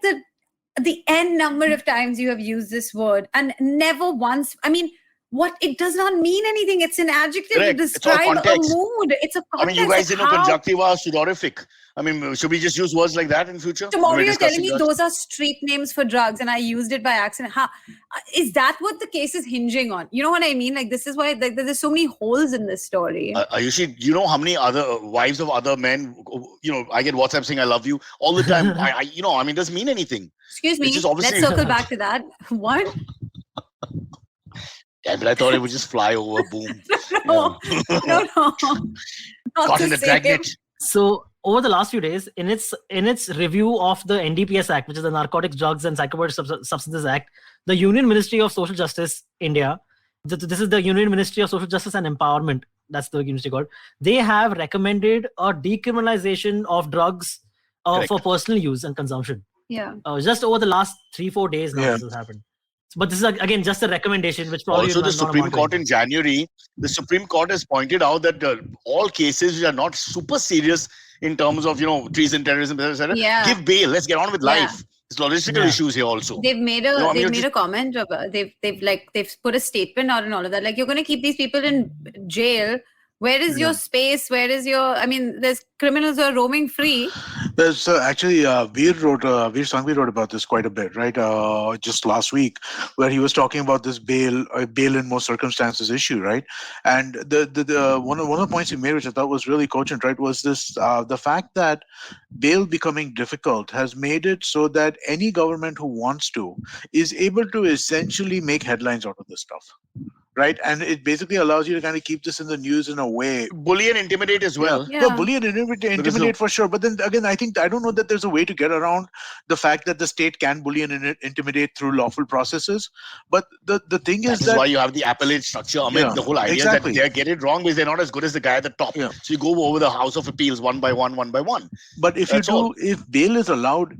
the n number of times you have used this word, and never once. I mean, what, it does not mean anything. It's an adjective Correct. to It's all describe a context. mood. It's a I mean, context. you guys didn't know How- conjunctiva, sudorific. I mean, should we just use words like that in future? Tomorrow when we're you're telling discussing me that? those are street names for drugs and I used it by accident. Is that what the case is hinging on? You know what I mean? Like, this is why, like, there's so many holes in this story. Ayushi, you know how many other wives of other men, I get WhatsApp saying I love you all the time. I mean, it doesn't mean anything. Excuse me, it's just obviously- let's circle back to that. What? Yeah, but I thought it would just fly over, boom. No, no. Not Caught the in the same. dragnet. So over the last few days, in its review of the NDPS Act, which is the Narcotics, Drugs and Psychoactive Substances Act, the Union Ministry of Social Justice, India, this is the Union Ministry of Social Justice and Empowerment, that's the ministry called, they have recommended a decriminalization of drugs for personal use and consumption. Yeah. Just over the last 3-4 days now, this has happened. But this is again just a recommendation, which probably Also, will the not Supreme amount to Court in anything. January, the Supreme Court has pointed out that all cases which are not super serious in terms of, treason, terrorism, etc., Yeah. give bail. Let's get on with Yeah. life. There's logistical Yeah. issues here also. They've made a No, I mean, they've you're made just- a comment about they've put a statement out and all of that. Like, you're going to keep these people in jail. Where is your space? Where is your? I mean, there's criminals who are roaming free. There's actually Veer Sanghvi wrote about this quite a bit, right? Just last week, where he was talking about this bail in most circumstances issue, right? And the one of the points he made, which I thought was really cogent, right, was this: the fact that bail becoming difficult has made it so that any government who wants to is able to essentially make headlines out of this stuff. Right, and it basically allows you to kind of keep this in the news in a way. Bully and intimidate as well. Yeah. No, bully and intimidate for sure. But then again, I don't know that there's a way to get around the fact that the state can bully and intimidate through lawful processes. But the thing That is is that why you have the appellate structure. I mean, Yeah, the whole idea exactly. that they get it wrong because they're not as good as the guy at the top. Yeah. So you go over the House of Appeals one by one. But if That's all. if bail is allowed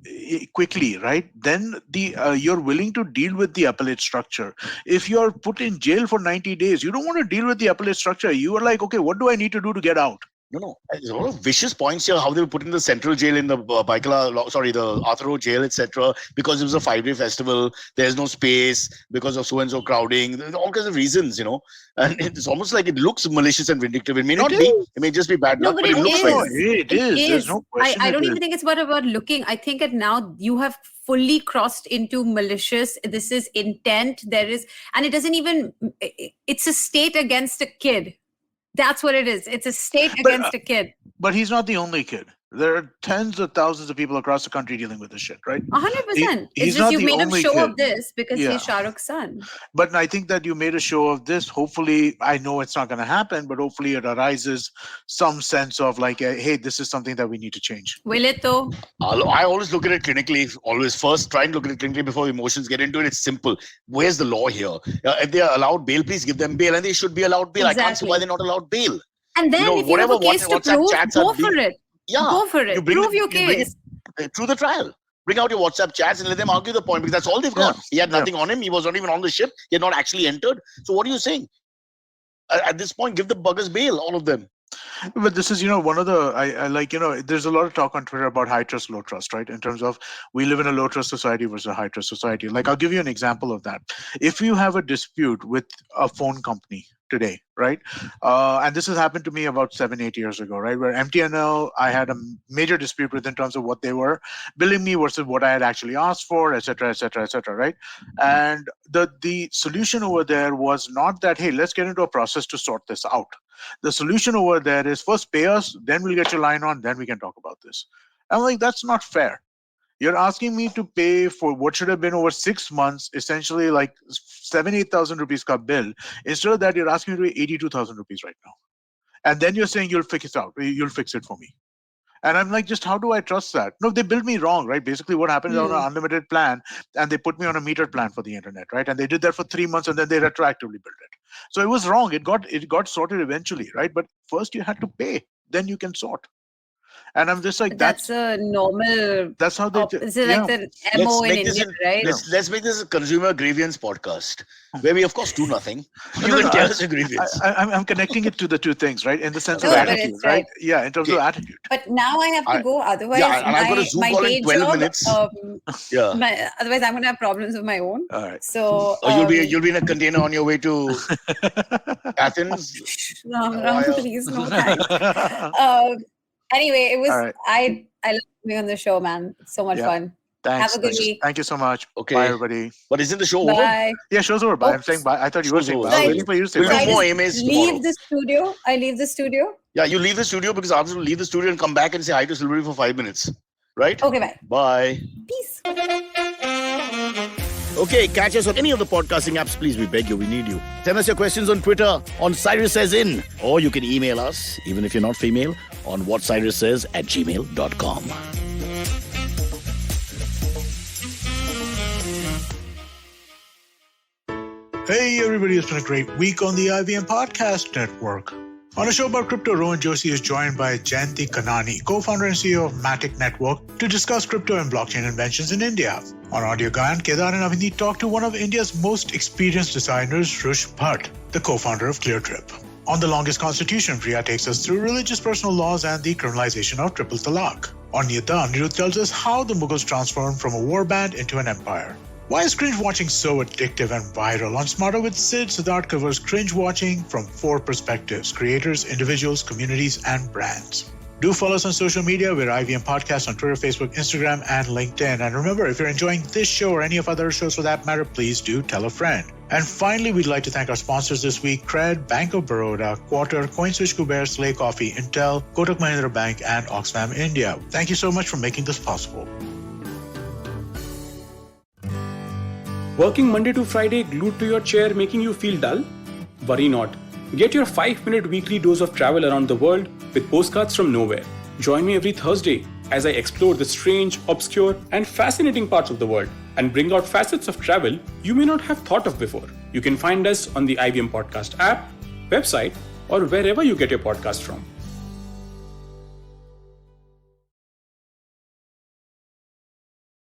quickly, right, then you're willing to deal with the appellate structure. If you're put in jail for 90 days, you don't want to deal with the appellate structure. You are like, okay, what do I need to do to get out? No. There's a lot of vicious points here. How they were put in the central jail in the the Arthur Road jail, etc. Because it was a 5-day festival. There's no space because of so and so crowding. There's all kinds of reasons, And it's almost like it looks malicious and vindictive. It may not be. It may just be bad No, luck, but but it it looks is. like No, it. it is. There's no question. I don't it even is. think it's about looking. I think that now you have fully crossed into malicious. This is intent. There is, and it doesn't even. It's a state against a kid. That's what it is. It's a state But, against a kid. But he's not the only kid. There are tens of thousands of people across the country dealing with this shit, right? 100%. he's It's not just you've the made him only show kid. of this because Yeah. he's Shah Rukh's son. But I think that you made a show of this. Hopefully, I know it's not going to happen, but hopefully it arises some sense of like, hey, this is something that we need to change. Will it though? I always look at it clinically. Always first try and look at it clinically before emotions get into it. It's simple. Where's the law here? If they are allowed bail, please give them bail, and they should be allowed bail. I can't see Exactly. why they're not allowed bail. And then if you have a case to WhatsApp prove, chats go are being- for it. Yeah, Go for it. you bring Prove it- your you bring case. through the trial. Bring out your WhatsApp chats and let them argue the point, because that's all they've got. He had nothing on him. He was not even on the ship. He had not actually entered. So what are you saying? At this point, give the buggers bail, all of them. But this is, one of the, I like, there's a lot of talk on Twitter about high trust, low trust, right? In terms of we live in a low trust society versus a high trust society. Like, I'll give you an example of that. If you have a dispute with a phone company today, right? And this has happened to me about 7-8 years ago, right? Where MTNL, I had a major dispute with in terms of what they were billing me versus what I had actually asked for, et cetera, right? And the solution over there was not that, hey, let's get into a process to sort this out. The solution over there is first pay us, then we'll get your line on, then we can talk about this. I'm like, that's not fair. You're asking me to pay for what should have been over 6 months, essentially like 7,000-8,000 rupees ka bill. Instead of that, you're asking me to pay 82,000 rupees right now. And then you're saying you'll fix it out. You'll fix it for me. And I'm like, just how do I trust that? No, they billed me wrong, right? Basically what happened is on an unlimited plan and they put me on a metered plan for the internet, right? And they did that for 3 months and then they retroactively billed it. So it was wrong. It got sorted eventually, right? But first you had to pay, then you can sort. And I'm just like, that's a normal. That's how they. This is like the MO in India, right? Let's make this a consumer grievance podcast where we, of course, do nothing. You can tell us a grievance. I'm connecting it to the two things, right? In the sense of attitude, right? Yeah, in terms of attitude. But now I have to go. Otherwise, and I've got a Zoom call in 12 minutes. Otherwise, I'm going to have problems of my own. All right. So you'll be in a container on your way to Athens. No, please, no thanks. Anyway, it was I love being on the show, man. It's so much fun. Thanks. Have a good week. Thank you so much. Okay. Bye, everybody. But isn't the show over? Bye. Yeah, show's over. Bye. I'm saying bye. I thought you were saying bye. I was waiting for you to say bye. We'll do more AMAs leave the studio. I leave the studio. Yeah, you leave the studio because I have to leave the studio and come back and say hi to Silvery for 5 minutes. Right? Okay, bye. Bye. Peace. Okay, catch us on any of the podcasting apps. Please, we beg you, we need you. Send us your questions on Twitter, on Cyrus Says In. Or you can email us, even if you're not female, on whatcyrussays@gmail.com. Hey, everybody. It's been a great week on the IVM Podcast Network. On a show about crypto, Rohan Joshi is joined by Jayanti Kanani, co-founder and CEO of Matic Network, to discuss crypto and blockchain inventions in India. On Audio Gayan, Kedar and Avindeep talk to one of India's most experienced designers, Rush Bhatt, the co-founder of ClearTrip. On The Longest Constitution, Priya takes us through religious personal laws and the criminalization of triple talaq. On Niyata, Anirudh tells us how the Mughals transformed from a warband into an empire. Why is cringe watching so addictive and viral? On Smarter with Sid, Siddharth covers cringe watching from 4 perspectives: creators, individuals, communities, and brands. Do follow us on social media. We're IVM Podcast on Twitter, Facebook, Instagram, and LinkedIn. And remember, if you're enjoying this show or any of other shows for that matter, please do tell a friend. And finally, we'd like to thank our sponsors this week: Cred, Bank of Baroda, Quarter, CoinSwitch, Kuber, Slay Coffee, Intel, Kotak Mahindra Bank, and Oxfam India. Thank you so much for making this possible. Working Monday to Friday glued to your chair making you feel dull? Worry not. Get your 5-minute weekly dose of travel around the world with Postcards from Nowhere. Join me every Thursday as I explore the strange, obscure, and fascinating parts of the world and bring out facets of travel you may not have thought of before. You can find us on the IVM Podcast app, website, or wherever you get your podcast from.